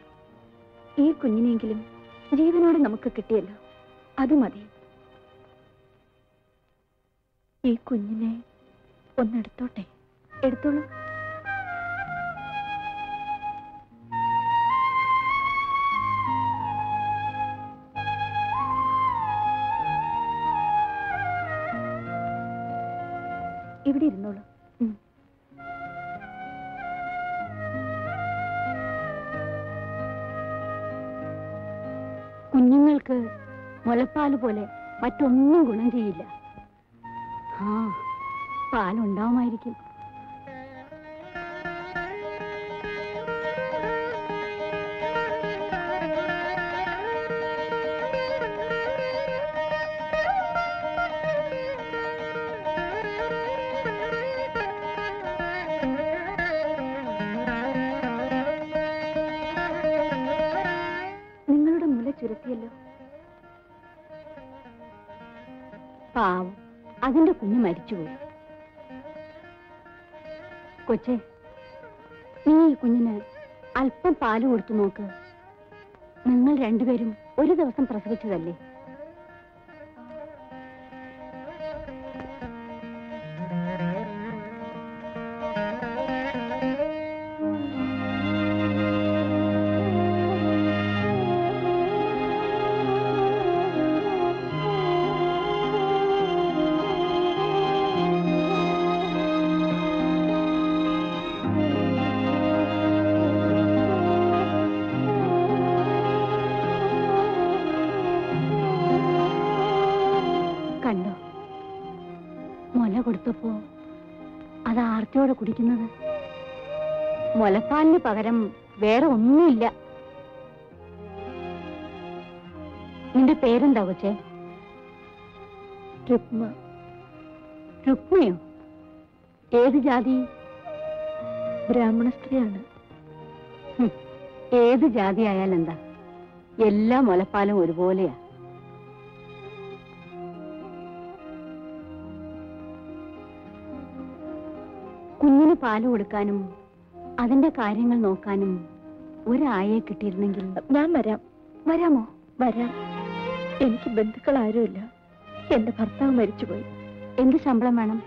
ഈ കുഞ്ഞിനെങ്കിലും ജീവനോടെ നമുക്ക് കിട്ടിയല്ലോ, അത് മതി. ഈ കുഞ്ഞിനെ ഒന്നെടുത്തോട്ടെ. എടുത്തോളൂ. ഇവിടെ ഇരുന്നോളൂ. കുഞ്ഞുങ്ങൾക്ക് മുലപ്പാല് പോലെ മറ്റൊന്നും ഗുണം ചെയ്യില്ല. ആ പാലുണ്ടാവുമായിരിക്കും. നിങ്ങളുടെ മുല ചുരുത്തിയല്ലോ. പാവം, അതിന്റെ കുഞ്ഞ് മരിച്ചുപോയി. കൊച്ചേ, നീ ഈ കുഞ്ഞിന് അല്പം പാല് കൊടുത്തു നോക്ക്. നിങ്ങൾ രണ്ടുപേരും ഒരു ദിവസം പ്രസവിച്ചതല്ലേ? കണ്ടോ, മുല കൊടുത്തപ്പോ അത് ആർത്തിയോടെ കുടിക്കുന്നത്. മുലപ്പാലിന് പകരം വേറെ ഒന്നുമില്ല. നിന്റെ പേരെന്താ കൊച്ചേ? രുക്മ. രുക്മയോ? ഏത് ജാതി? ബ്രാഹ്മണ സ്ത്രീയാണ്. ഏത് ജാതി ആയാലെന്താ, എല്ലാ മുലപ്പാലും ഒരുപോലെയാ. കുഞ്ഞിന് പാല് കൊടുക്കാനും അതിന്റെ കാര്യങ്ങൾ നോക്കാനും ഒരായെ കിട്ടിയിരുന്നെങ്കിൽ. ഞാൻ വരാം. വരാമോ? വരാം. എനിക്ക് ബന്ധുക്കൾ ആരുമില്ല. എന്റെ ഭർത്താവ് മരിച്ചുപോയി. എന്ത് ശമ്പളം വേണം?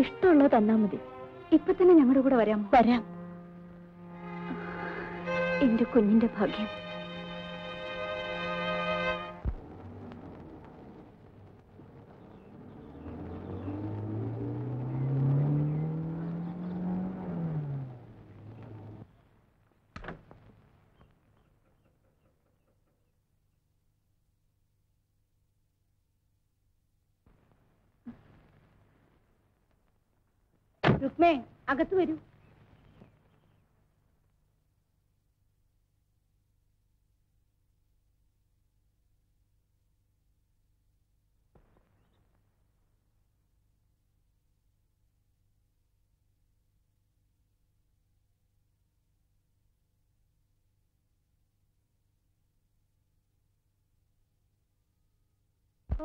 ഇഷ്ടമുള്ളത് തന്നാ മതി. ഇപ്പൊ തന്നെ ഞങ്ങളുടെ കൂടെ വരാമോ? വരാം. എന്റെ കുഞ്ഞിന്റെ ഭാഗ്യം. രുക്മേ, അകത്ത് വരൂ.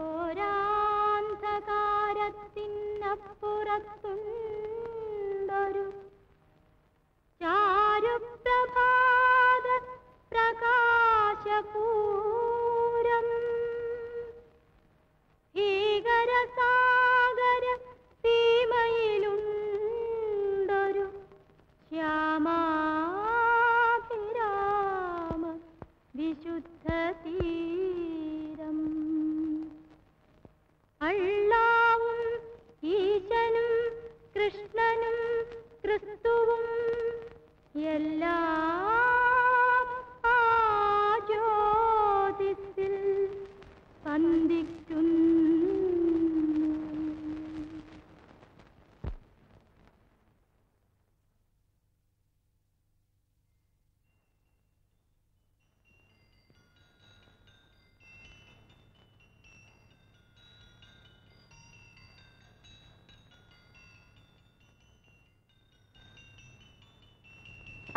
ഓരാന്ധകാരത്തിനപ്പുറത്തുണ്ടൊരു ചാരുപ്രഭാത പ്രകാശപൂരം. ഭീകരസാഗര സീമയിലുണ്ട്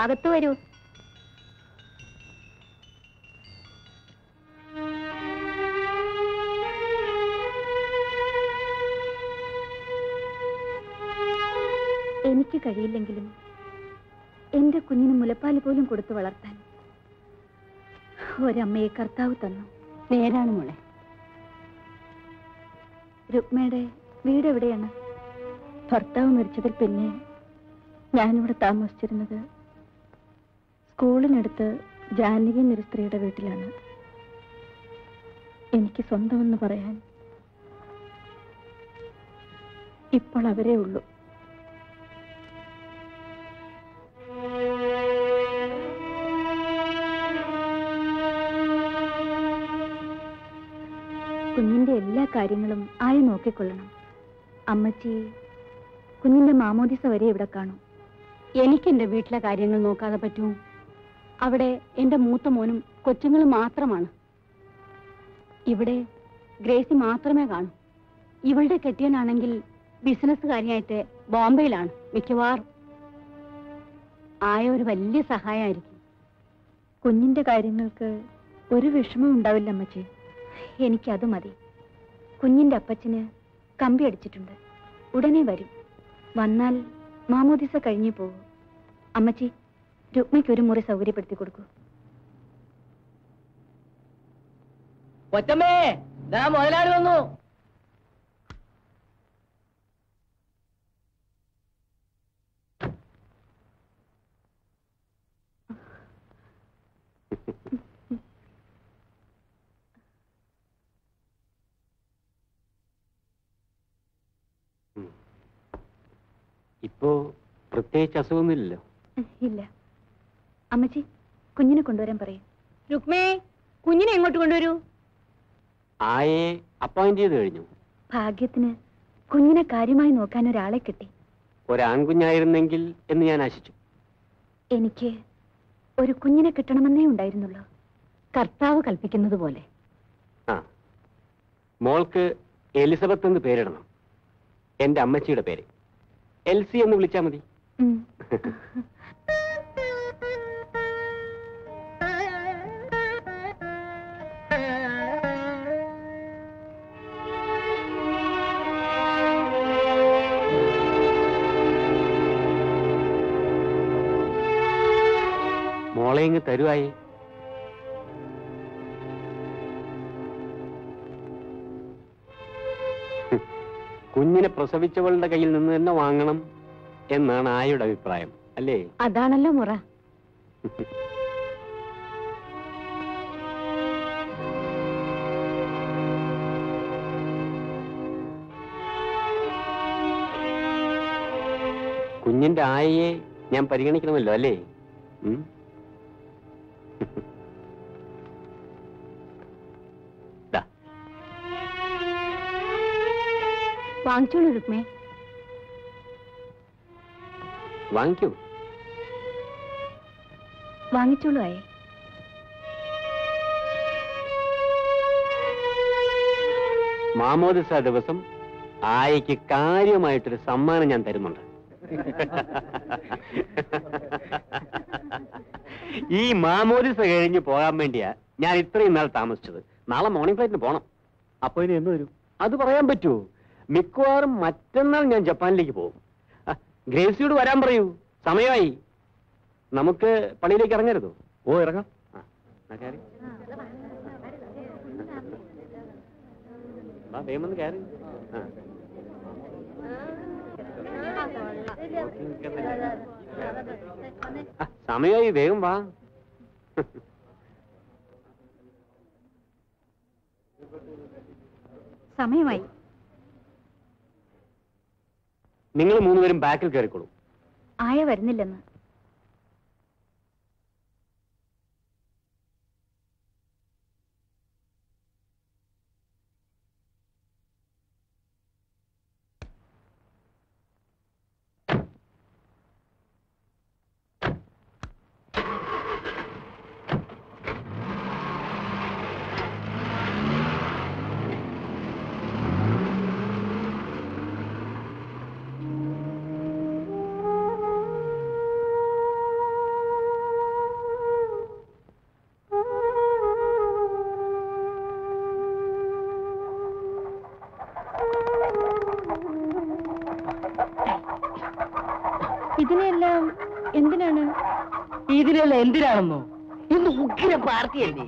അകത്ത് വരൂ. എനിക്ക് കഴിയില്ലെങ്കിലും എന്റെ കുഞ്ഞിന് മുലപ്പാൽ പോലും കൊടുത്തു വളർത്താൻ ഒരമ്മയെ കർത്താവ് തന്നു. നേരാണ് മോളെ. രുക്മയുടെ വീട് എവിടെയാണ്? ഭർത്താവ് മരിച്ചതിൽ പിന്നെ ഞാനിവിടെ താമസിച്ചിരുന്നത് സ്കൂളിനടുത്ത് ജാനകി എന്നൊരു സ്ത്രീയുടെ വീട്ടിലാണ്. എനിക്ക് സ്വന്തമെന്ന് പറയാൻ ഇപ്പോൾ അവരേ ഉള്ളൂ. കുഞ്ഞിന്റെ എല്ലാ കാര്യങ്ങളും ആയി നോക്കിക്കൊള്ളണം. അമ്മച്ചി കുഞ്ഞിന്റെ മാമോദിസ വരെ ഇവിടെ കാണും. എനിക്ക് എന്റെ വീട്ടിലെ കാര്യങ്ങൾ നോക്കാതെ പറ്റൂ? അവിടെ എന്റെ മൂത്ത മോനും കൊച്ചുങ്ങളും മാത്രമാണ്. ഇവിടെ ഗ്രേസി മാത്രമേ കാണൂ. ഇവളുടെ കെട്ടിയനാണെങ്കിൽ ബിസിനസ്സുകാരിയായിട്ട് ബോംബെയിലാണ് മിക്കവാറും. ആയ ഒരു വലിയ സഹായമായിരിക്കും. കുഞ്ഞിന്റെ കാര്യങ്ങൾക്ക് ഒരു വിഷമം ഉണ്ടാവില്ല അമ്മച്ചി. എനിക്കത് മതി. കുഞ്ഞിന്റെ അപ്പച്ചന് കമ്പി അടിച്ചിട്ടുണ്ട്. ഉടനെ വരും. വന്നാൽ മാമോദിസ കഴിഞ്ഞേ പോകൂ. അമ്മച്ചി, രുക്മയ്ക്ക് ഒരു മുറി സൗകര്യപ്പെടുത്തി കൊടുക്കൂ. കൊച്ചമ്മേ, മുതലാളി വന്നു. ഇപ്പോ പ്രത്യേകിച്ച് അസുഖമൊന്നുമില്ലല്ലോ? ഇല്ല. അമ്മച്ചി, കുഞ്ഞിനെ കൊണ്ടുവരാൻ പറയും. രുക്മേ, കുഞ്ഞിനെ എങ്ങോട്ട് കൊണ്ടുവരൂ? ആയെ അപ്പോയിന്റ് ചെയ്ത് കഴിഞ്ഞു. ഭാഗ്യത്തിന് കുഞ്ഞിനെ കാര്യമായി നോക്കാൻ ഒരാളെ കിട്ടി. ഒരാൺകുഞ്ഞായിരുന്നെങ്കിൽ എന്ന് ഞാൻ ആശിച്ചു. എനിക്ക് ഒരു കുഞ്ഞിനെ കിട്ടണമെന്നേ ഉണ്ടായിരുന്നുള്ളൂ. കർത്താവ് കൽപ്പിക്കുന്നത് പോലെ. ആ, മോൾക്ക് എലിസബത്ത് എന്ന് പേരിടണം. എന്റെ അമ്മച്ചിയുടെ പേര്. എൽസി എന്ന് വിളിച്ചാ മതി. മോളെ ഇങ്ങ് തരുവായി. കുഞ്ഞിനെ പ്രസവിച്ചവളുടെ കയ്യിൽ നിന്ന് തന്നെ വാങ്ങണം എന്നാണ് ആയുടെ അഭിപ്രായം, അല്ലേ? അതാണല്ലോ മുറ. കുഞ്ഞിന്റെ ആയയെ ഞാൻ പരിഗണിക്കണമല്ലോ, അല്ലേ? വാങ്ങിച്ചോളൂ രുക്മേ. വാങ്ങിക്കൂ. വാങ്ങിച്ചോളൂ ആയേ. മാമോദിസ ദിവസം ആയയ്ക്ക് കാര്യമായിട്ടൊരു സമ്മാനം ഞാൻ തരുന്നുണ്ട്. ഈ മാമോദിസ കഴിഞ്ഞ് പോകാൻ വേണ്ടിയാ ഞാൻ ഇത്രയും നാൾ താമസിച്ചത്. നാളെ മോർണിംഗ് ഫ്ലൈറ്റിന് പോണം. അപ്പൊ ഇനി എന്ന് വരും? അത് പറയാൻ പറ്റുമോ? മിക്കവാറും മറ്റന്നാൾ ഞാൻ ജപ്പാനിലേക്ക് പോകും. ഗ്രേസിയോട് വരാൻ പറയൂ, സമയമായി. നമുക്ക് പള്ളിയിലേക്ക് ഇറങ്ങരുതോ? ഓ, ഇറങ്ങാം. വേഗം കയറി. സമയമായി, വേഗം വാ. സമയമായി. നിങ്ങൾ മൂന്നുപേരും ബാക്കിൽ കയറിക്കോളൂ. ആയ വരുന്നില്ലെന്ന്. ഇതിനെല്ലാം എന്തിനാണ്? ഇതിനെല്ലാം എന്തിനാണെന്നോ? ഇന്ന് ഉഗ്ര പാർട്ടിയല്ലേ?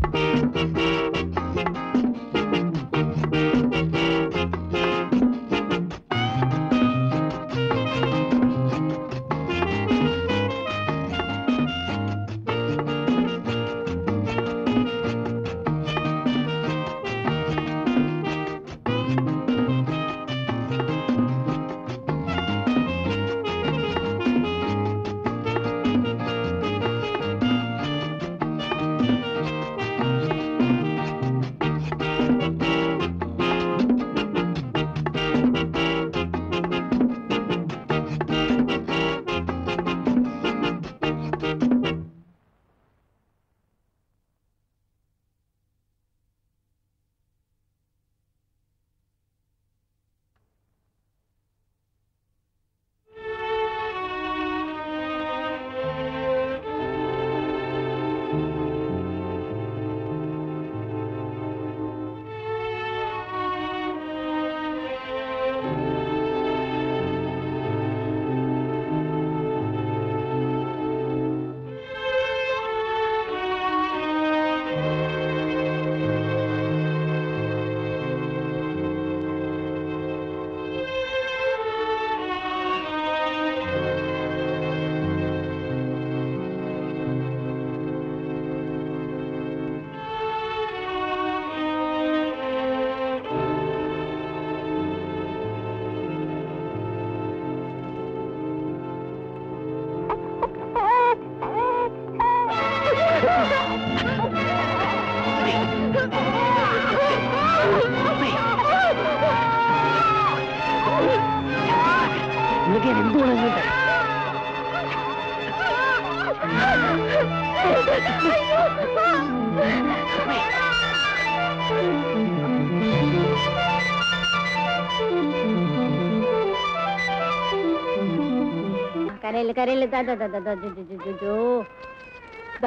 കരയില് കരയില്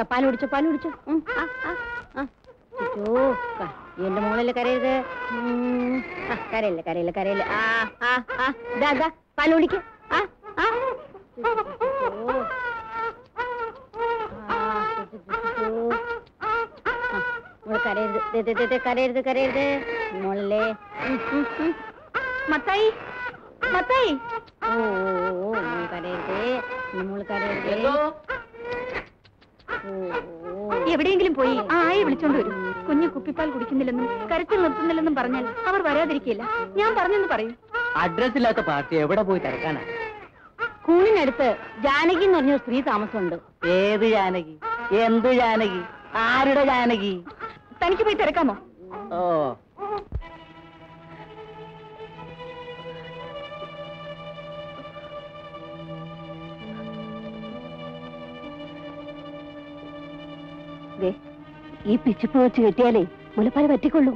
പാല് കുടിച്ചോ പാല് കുടിച്ചോ. എന്റെ മോളില് കരയരുത്. കരയില്ല കരയില്ല കരയില്ല. പാല് കുടിക്ക. കരയരുത് കരയരുത് കരയരുത് മോളല്ലേ. മത്തായി മത്തായി, ഓ മോൾ കരയരുത്, മോൾ കരയരുത്. എവിടെയെങ്കിലും പോയി ആ ആയെ വിളിച്ചോണ്ട് വരും. കുഞ്ഞു കുപ്പിപ്പാൽ കുടിക്കുന്നില്ലെന്നും കരച്ചിൽ നിർത്തുന്നില്ലെന്നും പറഞ്ഞാൽ അവർ വരാതിരിക്കില്ല. ഞാൻ പറഞ്ഞെന്ന് പറയൂ. അഡ്രസ് ഇല്ലാത്ത പാർട്ടി എവിടെ പോയി തിരക്കാനാ? സ്കൂളിനടുത്ത് ജാനകി എന്ന് പറഞ്ഞൊരു സ്ത്രീ താമസമുണ്ട്. ഏത് ജാനകി? എന്ത് ജാനകി? ആരുടെ ജാനകി? തനിക്ക് പോയി തിരക്കാമോ? ഓ ഈ പിച്ചിപ്പ് വെച്ച് കെട്ടിയാലേ മുലപ്പാല് പറ്റിക്കൊള്ളും.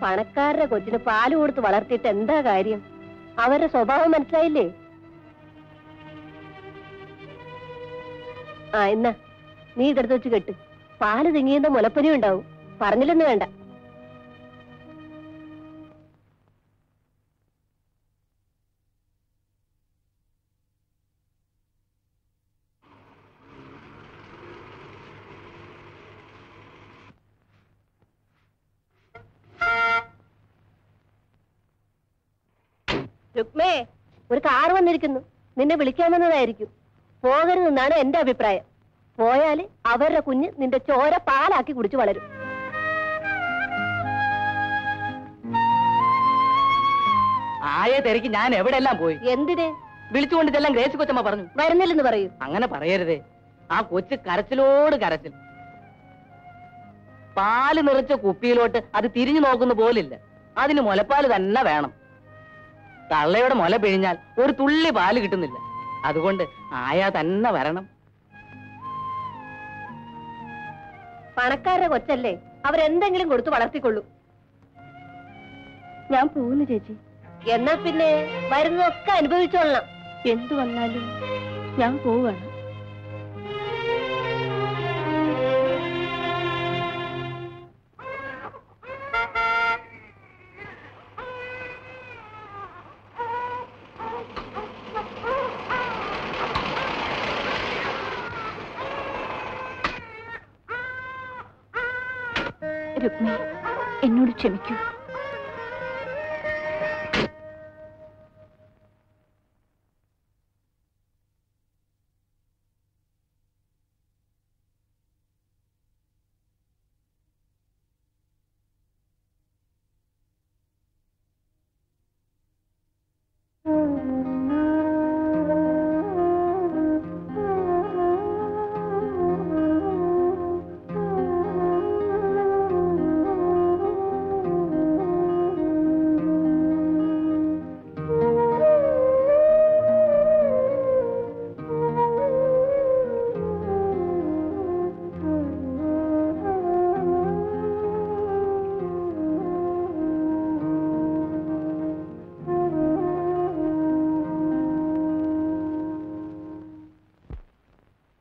പണക്കാരുടെ കൊച്ചിന് പാല് കൊടുത്ത് വളർത്തിയിട്ട് എന്താ കാര്യം? അവരുടെ സ്വഭാവം മനസ്സിലായില്ലേ? എന്നാ നീ ഇതെടുത്ത് വെച്ച് കെട്ട്. പാല് തിങ്ങിയുന്ന മുലപ്പനിയും ഉണ്ടാവും. പറഞ്ഞില്ലെന്ന് വേണ്ട. രുക്മേ, ഒരു കാർ വന്നിരിക്കുന്നു. നിന്നെ വിളിക്കാമെന്നതായിരിക്കും. പോകരുതെന്നാണ് എന്റെ അഭിപ്രായം. പോയാല് അവരുടെ കുഞ്ഞ് നിന്റെ ചോര പാലാക്കി കുടിച്ചു വളരും. ആയെ തിരക്ക് ഞാൻ എവിടെല്ലാം പോയി. എന്തിന്? വിളിച്ചുകൊണ്ടിട്ടെല്ലാം ഗ്രേസി കൊച്ചമ്മ പറഞ്ഞു. വരുന്നില്ലെന്ന് പറയൂ. അങ്ങനെ പറയരുതേ. ആ കൊച്ച് കരച്ചിലോട് കരച്ചിൽ. പാല് നിറച്ച കുപ്പിയിലോട്ട് അത് തിരിഞ്ഞു നോക്കുന്ന പോലില്ല. അതിന് മുലപ്പാല് തന്നെ വേണം. തള്ളയുടെ മുല പിഴിഞ്ഞാൽ ഒരു തുള്ളി പാല് കിട്ടുന്നില്ല. അതുകൊണ്ട് ആയ തന്നെ വരണം. പണക്കാരുടെ കൊച്ചല്ലേ, അവരെന്തെങ്കിലും കൊടുത്ത് വളർത്തിക്കൊള്ളൂ. ഞാൻ പോകുന്നു ചേച്ചി. എന്നാ പിന്നെ വരുന്നതൊക്കെ അനുഭവിച്ചോളണം. എന്തു വന്നാലും ഞാൻ പോവാണ്. രുക്മി, എന്നോട് ക്ഷമിക്കൂ.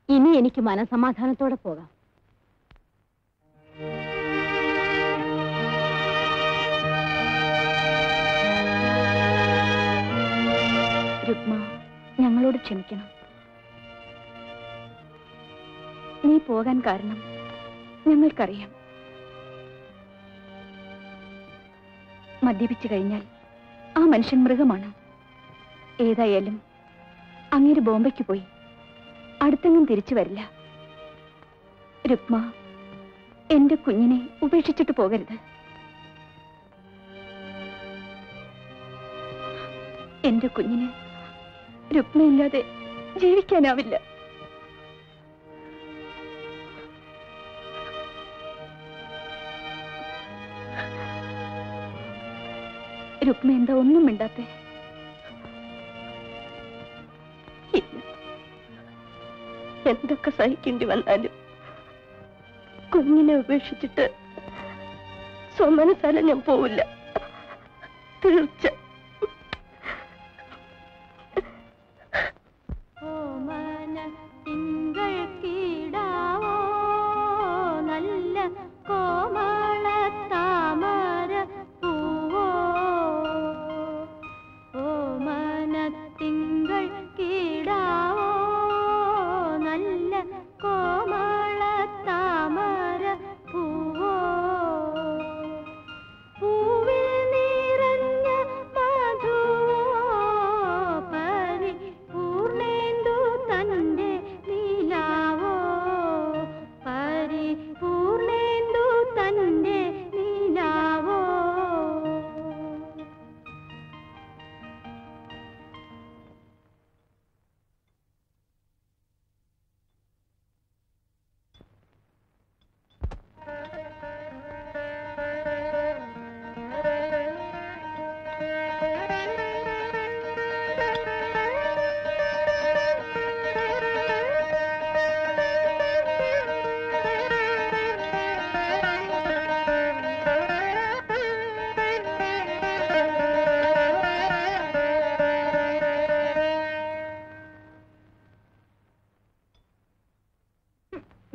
ഇനി എനിക്ക് മനസമാധാനത്തോടെ പോകാം. രുക്മ, ഞങ്ങളോട് ക്ഷമിക്കണം. നീ പോകാൻ കാരണം ഞങ്ങൾക്കറിയാം. മദ്യപിച്ചു കഴിഞ്ഞാൽ ആ മനുഷ്യൻ മൃഗമാണ്. ഏതായാലും അങ്ങേര് ബോംബെക്ക് പോയി, അടുത്തെങ്ങും തിരിച്ചു വരില്ല. രുക്മ, എന്റെ കുഞ്ഞിനെ ഉപേക്ഷിച്ചിട്ട് പോകരുത്. എന്റെ കുഞ്ഞിന് രുക്മയില്ലാതെ ജീവിക്കാനാവില്ല. രുക്മ എന്താ ഒന്നും മിണ്ടാത്തെ? എന്തൊക്കെ സഹിക്കേണ്ടി വന്നാലും കുഞ്ഞിനെ ഉപേക്ഷിച്ചിട്ട് സ്വമനസാല ഞാൻ പോവില്ല, തീർച്ച.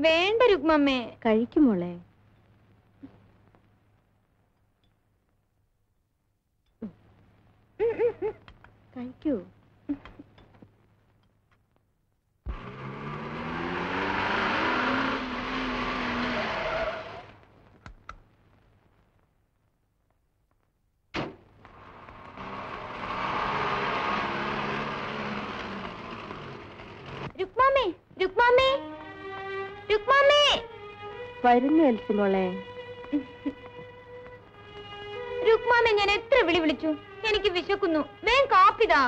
വേണ്ട രുക്മമ്മേ. കഴിക്കുമോളെ. കഴിക്കൂ. രുക്മമ്മേ, രുക്മമ്മേ, രുക്മമ്മേ. വരുന്നു എൽസിമോളെ. രുക്മാമെ, ഞാൻ എത്ര വിളി വിളിച്ചു, എനിക്ക് വിശക്കുന്നു. വേഗം കാപ്പിതാ.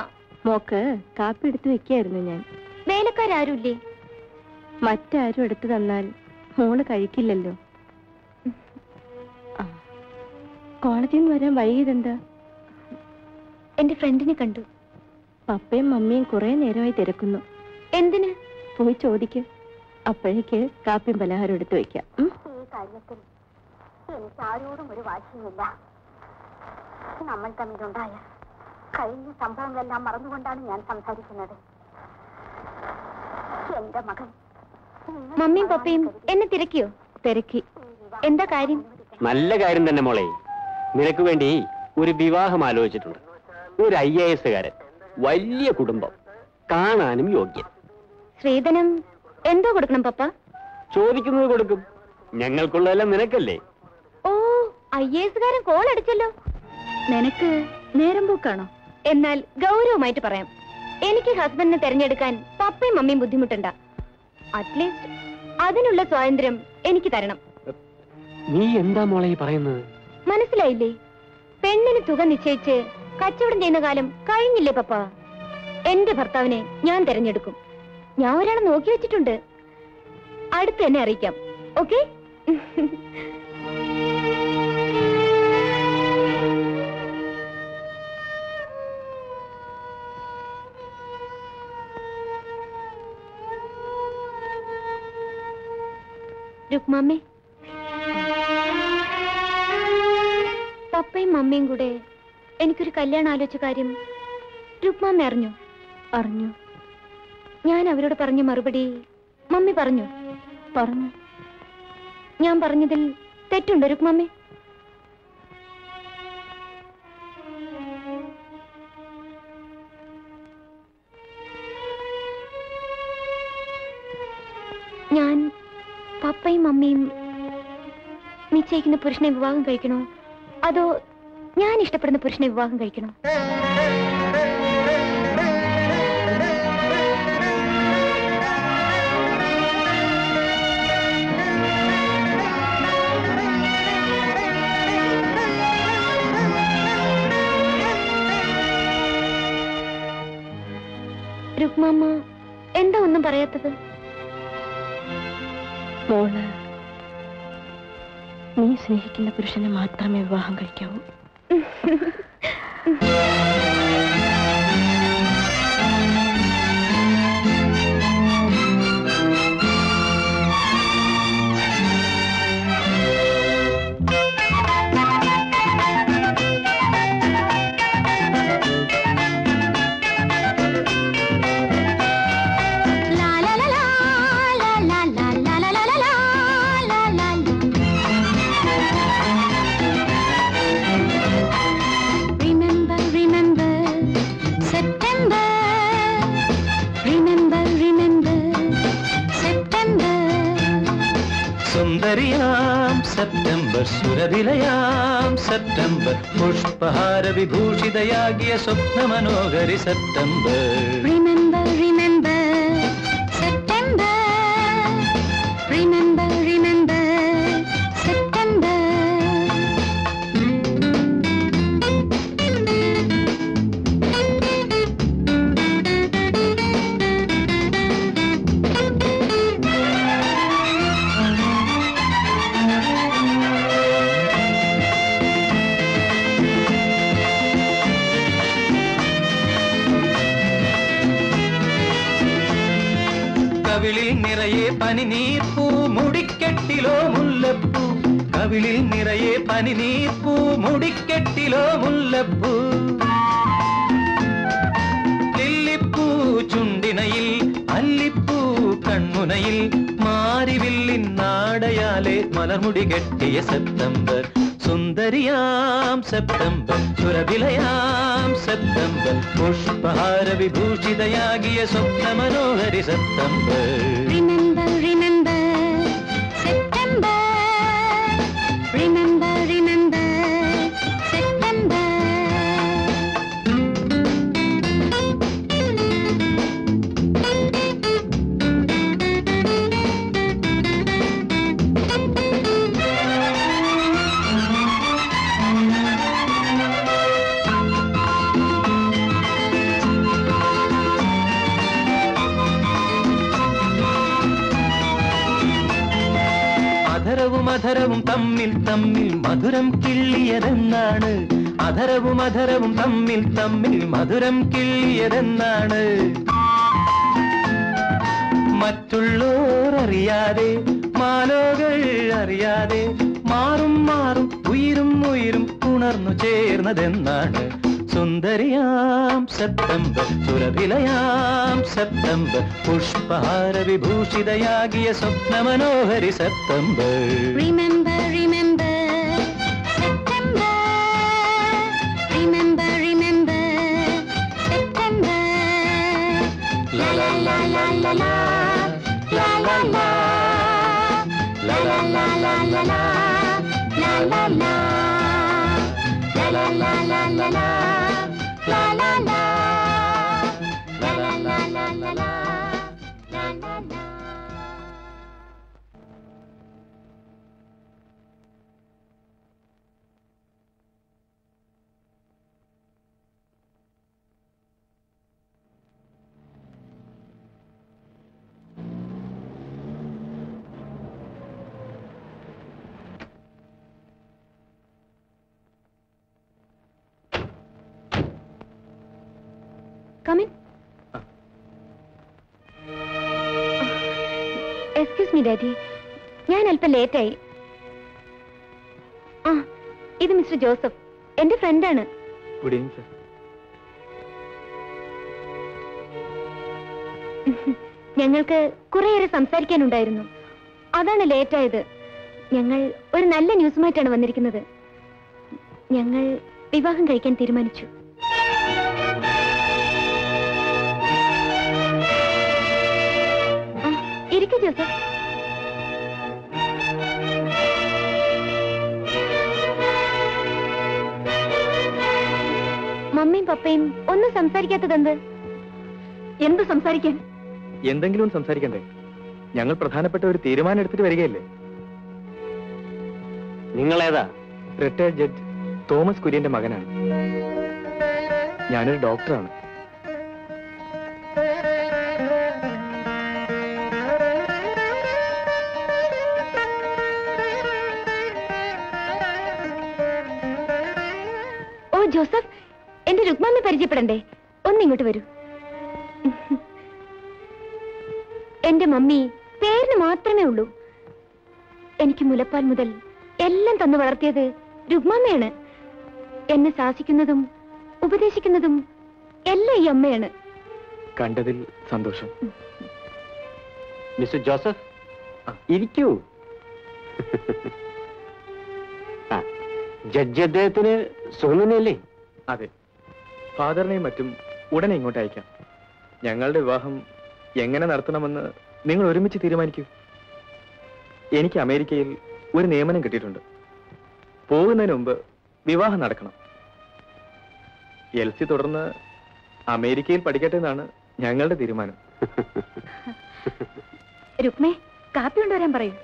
മോക്ക് കാപ്പി എടുത്തു വെക്കായിരുന്നു ഞാൻ. വേലക്കാരുമില്ലേ? മറ്റാരും എടുത്തു തന്നാൽ മോള് കഴിക്കില്ലല്ലോ. കോളേജിൽ നിന്ന് വരാൻ വൈകിയതെന്താ? എന്റെ ഫ്രണ്ടിനെ കണ്ടു. പപ്പയും മമ്മിയും കുറെ നേരമായി തിരക്കുന്നു. എന്തിന്? പോയി ചോദിക്ക്. അപ്പോഴേക്ക് കാപ്പിയും പലഹാരം എടുത്തു വെക്കാം. ഈ കാര്യത്തിൽ എനിക്ക് ആരോടും ഒരു വാശിയുമില്ല. നമ്മൾ തമ്മിലുണ്ടായ കഴിഞ്ഞ സംഭവങ്ങളെല്ലാം മറന്നുകൊണ്ടാണ് ഞാൻ സംസാരിക്കുന്നത്. എന്റെ മകൻ. മമ്മിയും പപ്പയും എന്നെ തിരക്കിയോ? തിരക്കി. എന്താ കാര്യം? നല്ല കാര്യം തന്നെ മോളെ. നിനക്ക് വേണ്ടി ഒരു വിവാഹം ആലോചിച്ചിട്ടുണ്ട്. ഒരു IAS കാരൻ, വലിയ കുടുംബം, കാണാനും യോഗ്യൻ. ശ്രീധനം എന്തോ കൊടുക്കണം പപ്പ? ചോദിക്കുന്നത് കൊടുക്കും. ഞങ്ങൾക്കുള്ളതെല്ലാം നിനക്കല്ലേ. ഓ, IAS-കാരൻ കോൾ അടിച്ചല്ലോ. നിനക്ക് നേരം പോക്കാണോ? എന്നാൽ ഗൗരവമായിട്ട് പറയാം, എനിക്ക് ഹസ്ബൻഡിനെ തെരഞ്ഞെടുക്കാൻ പപ്പയും മമ്മിയും ബുദ്ധിമുട്ടുണ്ട. അറ്റ്ലീസ്റ്റ് അതിനുള്ള സ്വാതന്ത്ര്യം എനിക്ക് തരണം. നീ എന്താ മോളെ ഈ പറയുന്നത്? മനസ്സിലായില്ലേ? പെണ്ണിന് തുക നിശ്ചയിച്ച് കച്ചവടം ചെയ്യുന്ന കാലം കഴിഞ്ഞില്ലേ പപ്പ? എന്റെ ഭർത്താവിനെ ഞാൻ തെരഞ്ഞെടുക്കും. ഞാൻ ഒരാളെ നോക്കി വെച്ചിട്ടുണ്ട്. അടുത്ത് തന്നെ അറിയിക്കാം. ഓക്കെ? രുക്മാമ്മേ, പപ്പയും മമ്മിയും കൂടെ എനിക്കൊരു കല്യാണം ആലോചിച്ച കാര്യം രുക്മാമ്മ അറിഞ്ഞു? അറിഞ്ഞു. ഞാൻ അവരോട് പറഞ്ഞ മറുപടി മമ്മി പറഞ്ഞു? പറഞ്ഞു. ഞാൻ പറഞ്ഞതിൽ തെറ്റുണ്ടോ രുക്മാമ്മേ? ഞാൻ പപ്പയും മമ്മിയും നിശ്ചയിക്കുന്ന പുരുഷനെ വിവാഹം കഴിക്കണോ, അതോ ഞാൻ ഇഷ്ടപ്പെടുന്ന പുരുഷനെ വിവാഹം കഴിക്കണോ? രുക്മാമ്മ എന്താ ഒന്നും പറയാത്തത്? മോള് നീ സ്നേഹിക്കുന്ന പുരുഷനെ മാത്രമേ വിവാഹം കഴിക്കാവൂ. സുന്ദരിയാം സെപ്റ്റംബർ, സുരവിലയാം സെപ്റ്റംബർ, പുഷ്പഹാര വിഭൂഷിതയാകിയ സ്വപ്ന മനോഹരി September. Remember, remember, September. Remember, remember, September. കവിളിൽ നിറയെ പനിനീർപ്പൂ, മുടിക്കെട്ടിലോ മുല്ലപ്പൂ. കവിളിൽ നിറയെ പനിനീർപ്പൂ, മുടിക്കെട്ടിലോ മുല്ലപ്പൂ. ലില്ലിപ്പൂ ചുണ്ടിനയിൽ, അല്ലിപ്പൂ കൺമുനയിൽ, മാരിവില്ലിൻ നാടയാലെ മലർമുടി കെട്ടിയ സെപ്റ്റംബർ. സുന്ദരിയാം സെപ്റ്റംബർ, സുരവിലയാം സെപ്റ്റംബർ, പുഷ്പഹാര വിഭൂഷിതയാകിയ സ്വപ്ന മനോഹരി September. Remember, remember, September. Remember, remember, September. അധരവും അധരവും തമ്മിൽ തമ്മിൽ മധുരം കിള്ളിയതെന്നാണ്. അധരവും അധരവും തമ്മിൽ തമ്മിൽ മധുരം കിള്ളിയതെന്നാണ്. മറ്റുള്ളോർ അറിയാതെ, മാലോകൾ അറിയാതെ, മാറും മാറും ഉയിരും ഉയിരും ഉണർന്നു ചേർന്നതെന്നാണ്. സുന്ദരിയാം സെപ്റ്റംബർ, സുരവിലയാം സെപ്റ്റംബർ, പുഷ്പഹാര വിഭൂഷിതയാകിയ സ്വപ്ന മനോഹരി September. Remember, remember, September. Remember, remember, September. La la la la la la, la la la, la la la la la la, la la la. Come in. Excuse me, Daddy. ഞാൻ അല്പം ലേറ്റായി. ഇത് മിസ്റ്റർ ജോസഫ്, എന്റെ ഫ്രണ്ടാണ്. Good evening sir. ഞങ്ങൾക്ക് കുറേയേറെ സംസാരിക്കാനുണ്ടായിരുന്നു, അതാണ് ലേറ്റായത്. ഞങ്ങൾ ഒരു നല്ല ന്യൂസുമായിട്ടാണ് വന്നിരിക്കുന്നത്. ഞങ്ങൾ വിവാഹം കഴിക്കാൻ തീരുമാനിച്ചു. ഇരിക്കൂ ജോസഫ്. മമ്മിയും പപ്പയും ഒന്നും സംസാരിക്കാത്തതെന്ത്? എന്ത് സംസാരിക്കാൻ? എന്തെങ്കിലും സംസാരിക്കണ്ടേ? ഞങ്ങൾ പ്രധാനപ്പെട്ട ഒരു തീരുമാനം എടുത്തിട്ട് വരികയല്ലേ. നിങ്ങളേതാ? റിട്ടയർഡ് ജഡ്ജ് തോമസ് കുര്യന്റെ മകനാണ്. ഞാനൊരു ഡോക്ടറാണ്. ഓ ജോസഫ്, എന്റെ രുക്മാമ്മയെ പരിചയപ്പെടണ്ടേ? ഒന്നിങ്ങോട്ട് വരൂ. എന്റെ മമ്മി പേരിന് മാത്രമേ ഉള്ളൂ. എനിക്ക് മുലപ്പാൽ മുതൽ എല്ലാം തന്നു വളർത്തിയത് രുക്മാമ്മയാണ്. എന്നെ ശാസിക്കുന്നതും ഉപദേശിക്കുന്നതും എല്ലാം ഈ അമ്മയാണ്. കണ്ടതിൽ സന്തോഷം. മിസ്റ്റർ ജോസഫ്, ഇരിക്കൂ. ജഡ്ജി അദ്ദേഹത്തിന് സുഖമല്ലേ? അതെ, ഫാദറിനെയും മറ്റും ഉടനെ ഇങ്ങോട്ട് അയക്കാം. ഞങ്ങളുടെ വിവാഹം എങ്ങനെ നടത്തണമെന്ന് നിങ്ങൾ ഒരുമിച്ച് തീരുമാനിക്കൂ. എനിക്ക് അമേരിക്കയിൽ ഒരു നിയമനം കിട്ടിയിട്ടുണ്ട്. പോകുന്നതിന് മുമ്പ് വിവാഹം നടക്കണം. എൽസി തുടർന്ന് അമേരിക്കയിൽ പഠിക്കട്ടെ എന്നാണ് ഞങ്ങളുടെ തീരുമാനം. രുക്മേ, കാപ്പി കൊണ്ടുവരാൻ പറയൂ.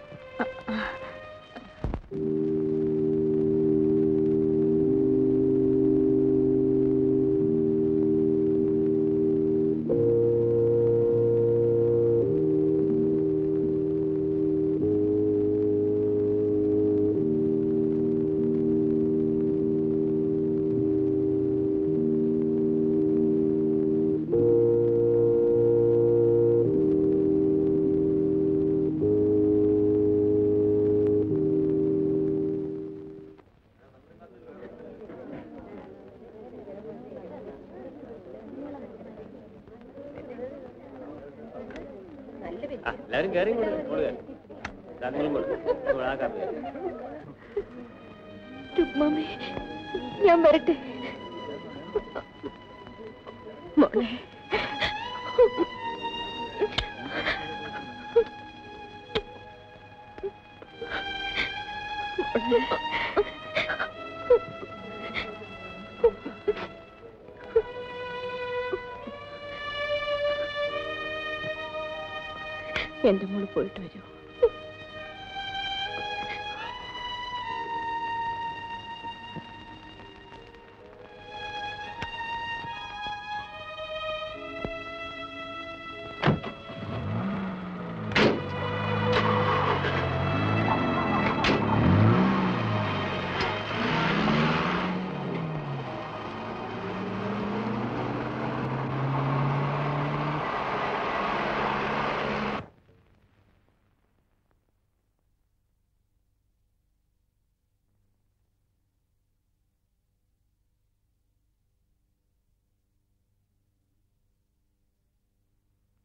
എല്ലാവരും കയറി രുക്മാമേ, ഞാൻ വരട്ടെ മോളെ. എന്റെ മോള് പോയിട്ട് വരൂ.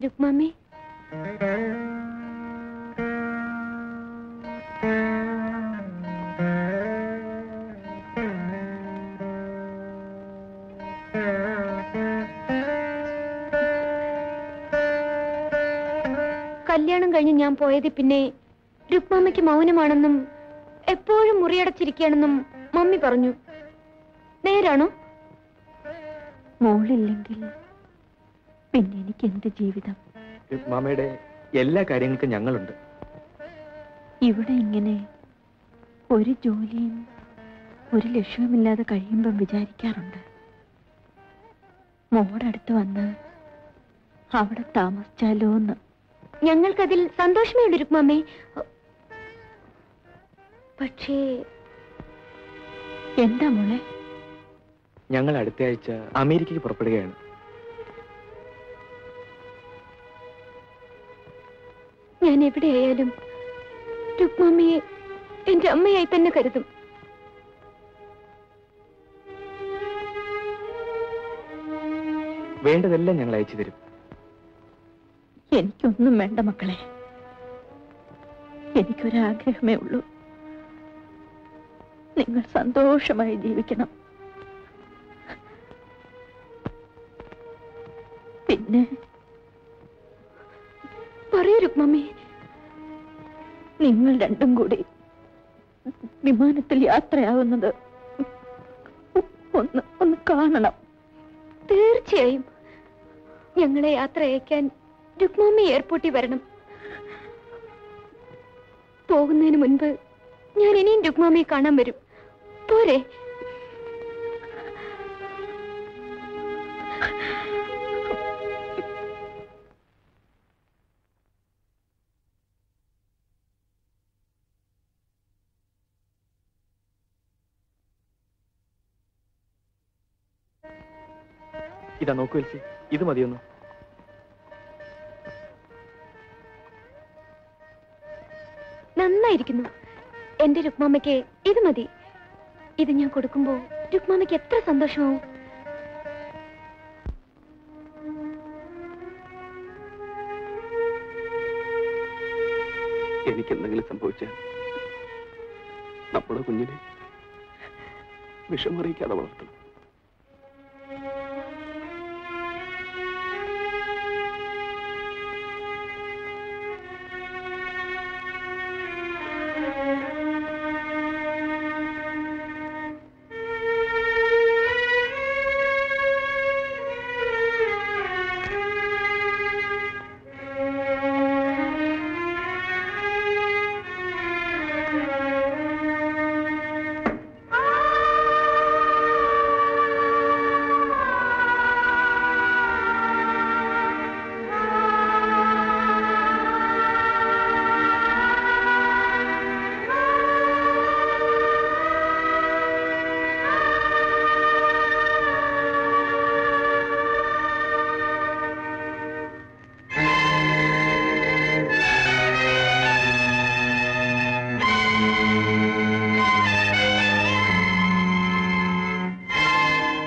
രുക്മാമേ, കല്യാണം കഴിഞ്ഞ് ഞാൻ പോയത് പിന്നെ രുക്മാമയ്ക്ക് മൗനമാണെന്നും എപ്പോഴും മുറിയടച്ചിരിക്കുകയാണെന്നും മമ്മി പറഞ്ഞു. നേരാണോ? മോളില്ലെങ്കിൽ പിന്നെ എനിക്ക് എന്ത് ജീവിതം? രുക്മാമയുടെ എല്ലാ കാര്യങ്ങൾക്കും ഞങ്ങളുണ്ട്. ഇവിടെ ഇങ്ങനെ ഒരു ജോലിയും ഒരു ലക്ഷ്യവുമില്ലാതെ കഴിയുമ്പം വിചാരിക്കാറുണ്ട്, മോടടുത്ത് വന്ന് അവിടെ താമസിച്ചാലോ എന്ന്. ഞങ്ങൾക്കതിൽ സന്തോഷമേ ഉള്ളൂ രുക്മാമ്മേ. പക്ഷേ എന്താ മോളെ? ഞങ്ങൾ അടുത്ത ആഴ്ച അമേരിക്കയ്ക്ക് പുറപ്പെടുകയാണ്. ഞാൻ എവിടെയായാലും രുക്മാമ്മയെ എന്റെ അമ്മയായി തന്നെ കരുതും. വേണ്ടതെല്ലാം ഞങ്ങൾ അയച്ചു തരും. എനിക്കൊന്നും വേണ്ട മക്കളെ, എനിക്കൊരാഗ്രഹമേ ഉള്ളൂ, നിങ്ങൾ സന്തോഷമായി ജീവിക്കണം. പിന്നെ പറയൂ രുക്മമ്മേ, നിങ്ങൾ രണ്ടും കൂടി വിമാനത്തിൽ യാത്രയാവുന്നത് ഒന്ന് കാണണം. തീർച്ചയായും ഞങ്ങളെ യാത്ര അയക്കാൻ രുക്മമ്മ എയർപോർട്ടിൽ വരണം. പോകുന്നതിന് മുൻപ് ഞാൻ ഇനിയും രുക്മമ്മയെ കാണാൻ വരും. പോരെ? ഇതാ നോക്കൂ എൽസി, ഇത് മതിയൊന്നു. നന്നായിരിക്കുന്നു. എന്റെ രുക്മാമ്മയ്ക്ക് ഇത് മതി. ഇത് ഞാൻ കൊടുക്കുമ്പോ രുക്മാമ്മയ്ക്ക് എത്ര സന്തോഷമാവും. എനിക്കെന്തെങ്കിലും സംഭവിച്ചാൽ നമ്മുടെ കുഞ്ഞിനെ വിഷമറിയിക്കാതെ വളർത്തണം.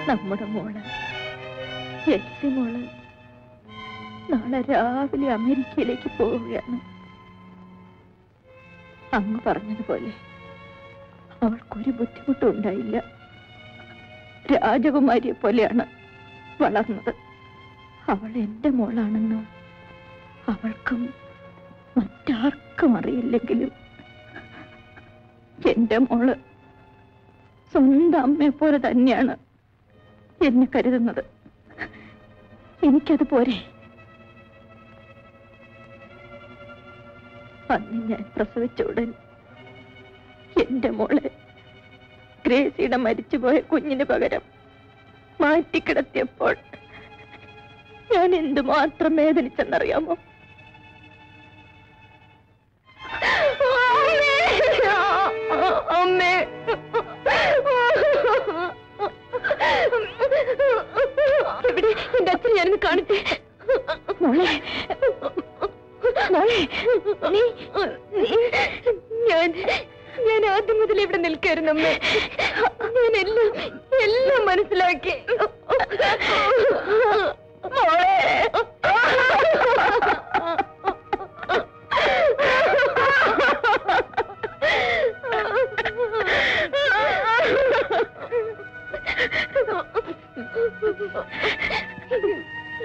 നമ്മുടെ മോള് എൽസി മോള് നാളെ രാവിലെ അമേരിക്കയിലേക്ക് പോവുകയാണ്. അങ്ങ് പറഞ്ഞതുപോലെ അവൾക്കൊരു ബുദ്ധിമുട്ടും ഉണ്ടായില്ല. രാജകുമാരിയെ പോലെയാണ് വളർന്നത്. അവൾ എന്റെ മോളാണെന്ന് അവൾക്കും മറ്റാർക്കും അറിയില്ലെങ്കിലും എന്റെ മോള് സ്വന്തം അമ്മയെ പോലെ തന്നെയാണ് എന്നെ കരുതുന്നത്. എനിക്കത് പോരെ. അന്ന് ഞാൻ പ്രസവിച്ച ഉടൻ എന്റെ മോളെ ഗ്രേസിയുടെ മരിച്ചുപോയ കുഞ്ഞിന് പകരം മാറ്റിക്കിടത്തിയപ്പോൾ ഞാൻ എന്തുമാത്രം വേദനിച്ചെന്നറിയാമോ? അമ്മേ, ഇവിടെ എന്റെ അച്ഛൻ ഞാനൊന്ന് കാണിച്ചേ. മോളെ, മോളെ, ഞാൻ ആദ്യം മുതൽ ഇവിടെ നിൽക്കായിരുന്നു അമ്മേ. ഞാൻ എല്ലാം മനസ്സിലാക്കി. മോളെ,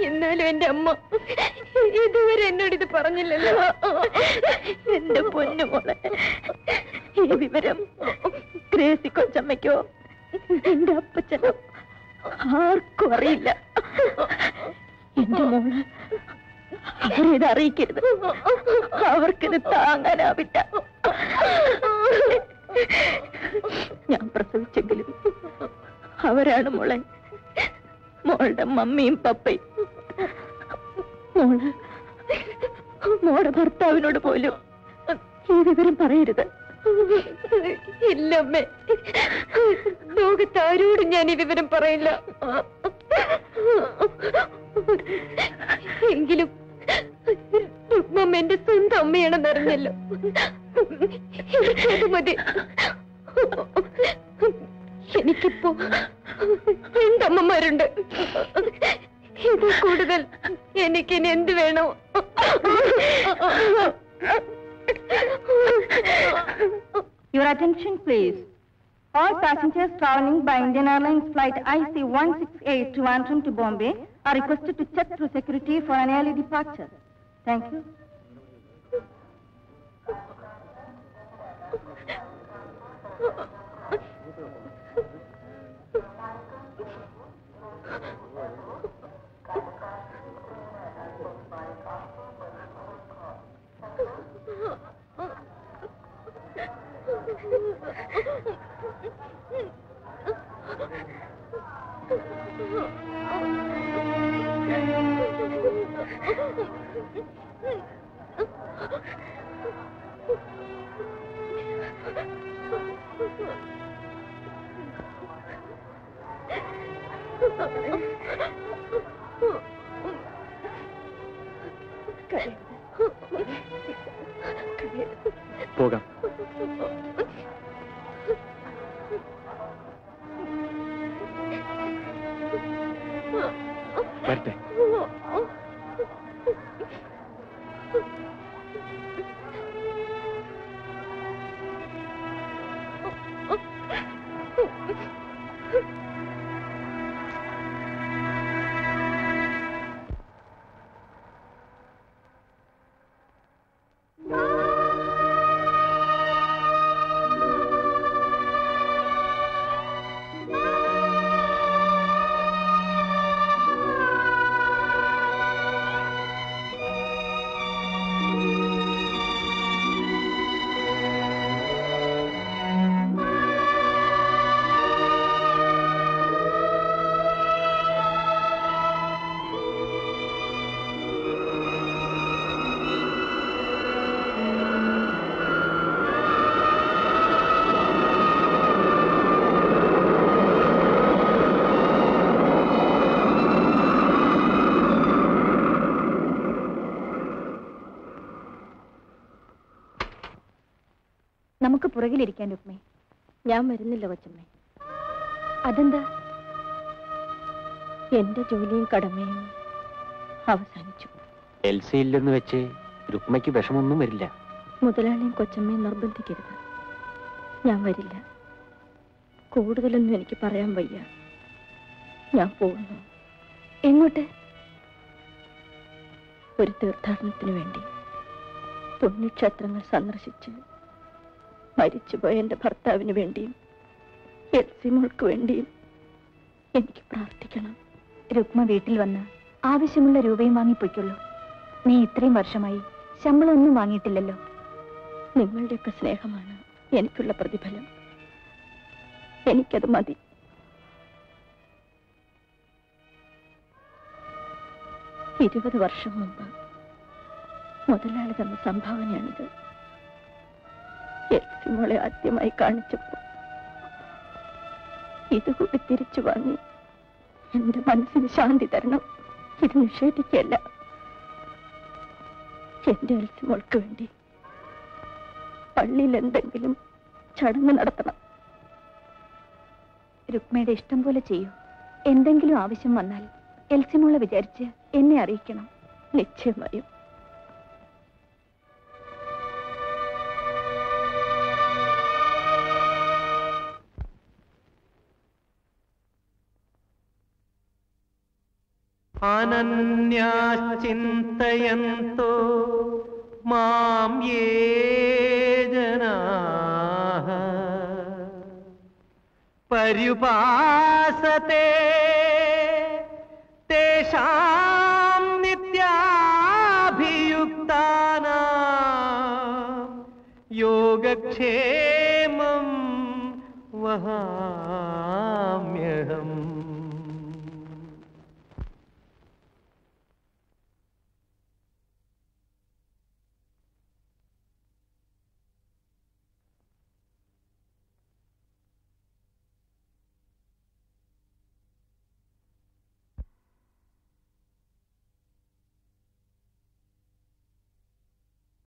എന്നാലും എന്റെ അമ്മ ഇതുവരെ എന്നോടിത് പറഞ്ഞില്ലല്ലോ. എന്റെ പൊന്നു മോളെ, ഈ വിവരം ഗ്രേസി കൊച്ചമ്മയ്ക്കോ എന്റെ അപ്പച്ചനോ ആർക്കും അറിയില്ല. എന്റെ മോള് അവരിത് അറിയിക്കരുത്. അവർക്കിത് താങ്ങാനാവില്ല. ഞാൻ പ്രസവിച്ചെങ്കിലും അവരാണ് മോളെ, മോളുടെ മമ്മിയും പപ്പയും. മോളുടെ ഭർത്താവിനോട് പോലും ഈ വിവരം പറയരുത്. ഇല്ലമ്മേ, ലോകത്താരോടും ഞാൻ ഈ വിവരം പറയില്ല. എങ്കിലും മമ്മ എന്റെ സ്വന്തം അമ്മയാണെന്ന് അറിഞ്ഞല്ലോ. അത് മതി. എനിക്കിപ്പോ രണ്ടമ്മമാരുണ്ട്. ഇത് കൂടുതൽ എനിക്കിനി എന്ത് വേണോ? Your attention, please. All passengers traveling by Indian Airlines flight IC168 Trivandrum to Bombay are requested to check through security for an early departure. Thank you. പോകാം. വരട്ടെ. നമുക്ക് പുറകിലിരിക്കാൻ രുക്മേ. ഞാൻ വരുന്നില്ല കൊച്ചമ്മേ. അതെന്താ? എന്റെ ജോലിയും കടമയും അവസാനിച്ചു. എൽസി ഇല്ലെന്ന് വെച്ച് രുക്മയ്ക്ക് വിഷമൊന്നും വരില്ല. മുതലാളിയും കൊച്ചമ്മയും നിർബന്ധിക്കരുത്. ഞാൻ വരില്ല. കൂടുതലൊന്നും എനിക്ക് പറയാൻ വയ്യ. ഞാൻ പോകുന്നു. എങ്ങോട്ട്? ഒരു തീർത്ഥാടനത്തിന് വേണ്ടി. പുണ്യക്ഷേത്രങ്ങൾ സന്ദർശിച്ച് മരിച്ചുപോയ എന്റെ ഭർത്താവിന് വേണ്ടിയും എൽസി മോൾക്ക് വേണ്ടിയും എനിക്ക് പ്രാർത്ഥിക്കണം. രുക്മ വീട്ടിൽ വന്ന് ആവശ്യമുള്ള രൂപയും വാങ്ങിപ്പോയിക്കുള്ളൂ. നീ ഇത്രയും വർഷമായി ശമ്പളം ഒന്നും വാങ്ങിയിട്ടില്ലല്ലോ. നിങ്ങളുടെയൊക്കെ സ്നേഹമാണ് എനിക്കുള്ള പ്രതിഫലം. എനിക്കത് മതി. ഇരുപത് വർഷം മുമ്പ് മുതലാളി തന്ന സംഭാവനയാണിത്. എൽസി മോളെ ആദ്യമായി കാണിച്ചപ്പോൾ ഇതുകൂടി തിരിച്ചു വാങ്ങി എന്റെ മനസ്സിന് ശാന്തി തരണം. ഇത് നിഷേധിക്കല്ല. എന്റെ എൽസി മോൾക്ക് വേണ്ടി പള്ളിയിൽ എന്തെങ്കിലും ചടങ്ങ് നടത്തണം. രുക്മയുടെ ഇഷ്ടം പോലെ ചെയ്യൂ. എന്തെങ്കിലും ആവശ്യം വന്നാൽ എൽസി മോളെ വിചാരിച്ച് എന്നെ അറിയിക്കണം. നിശ്ചയമായും. അനന്യാശ്ചിന്തയന്തോ മാം യേ ജനാഃ पर्युपासते तेषां नित्याभियुक्तानां योगक्षेमं वहाम्यहम्.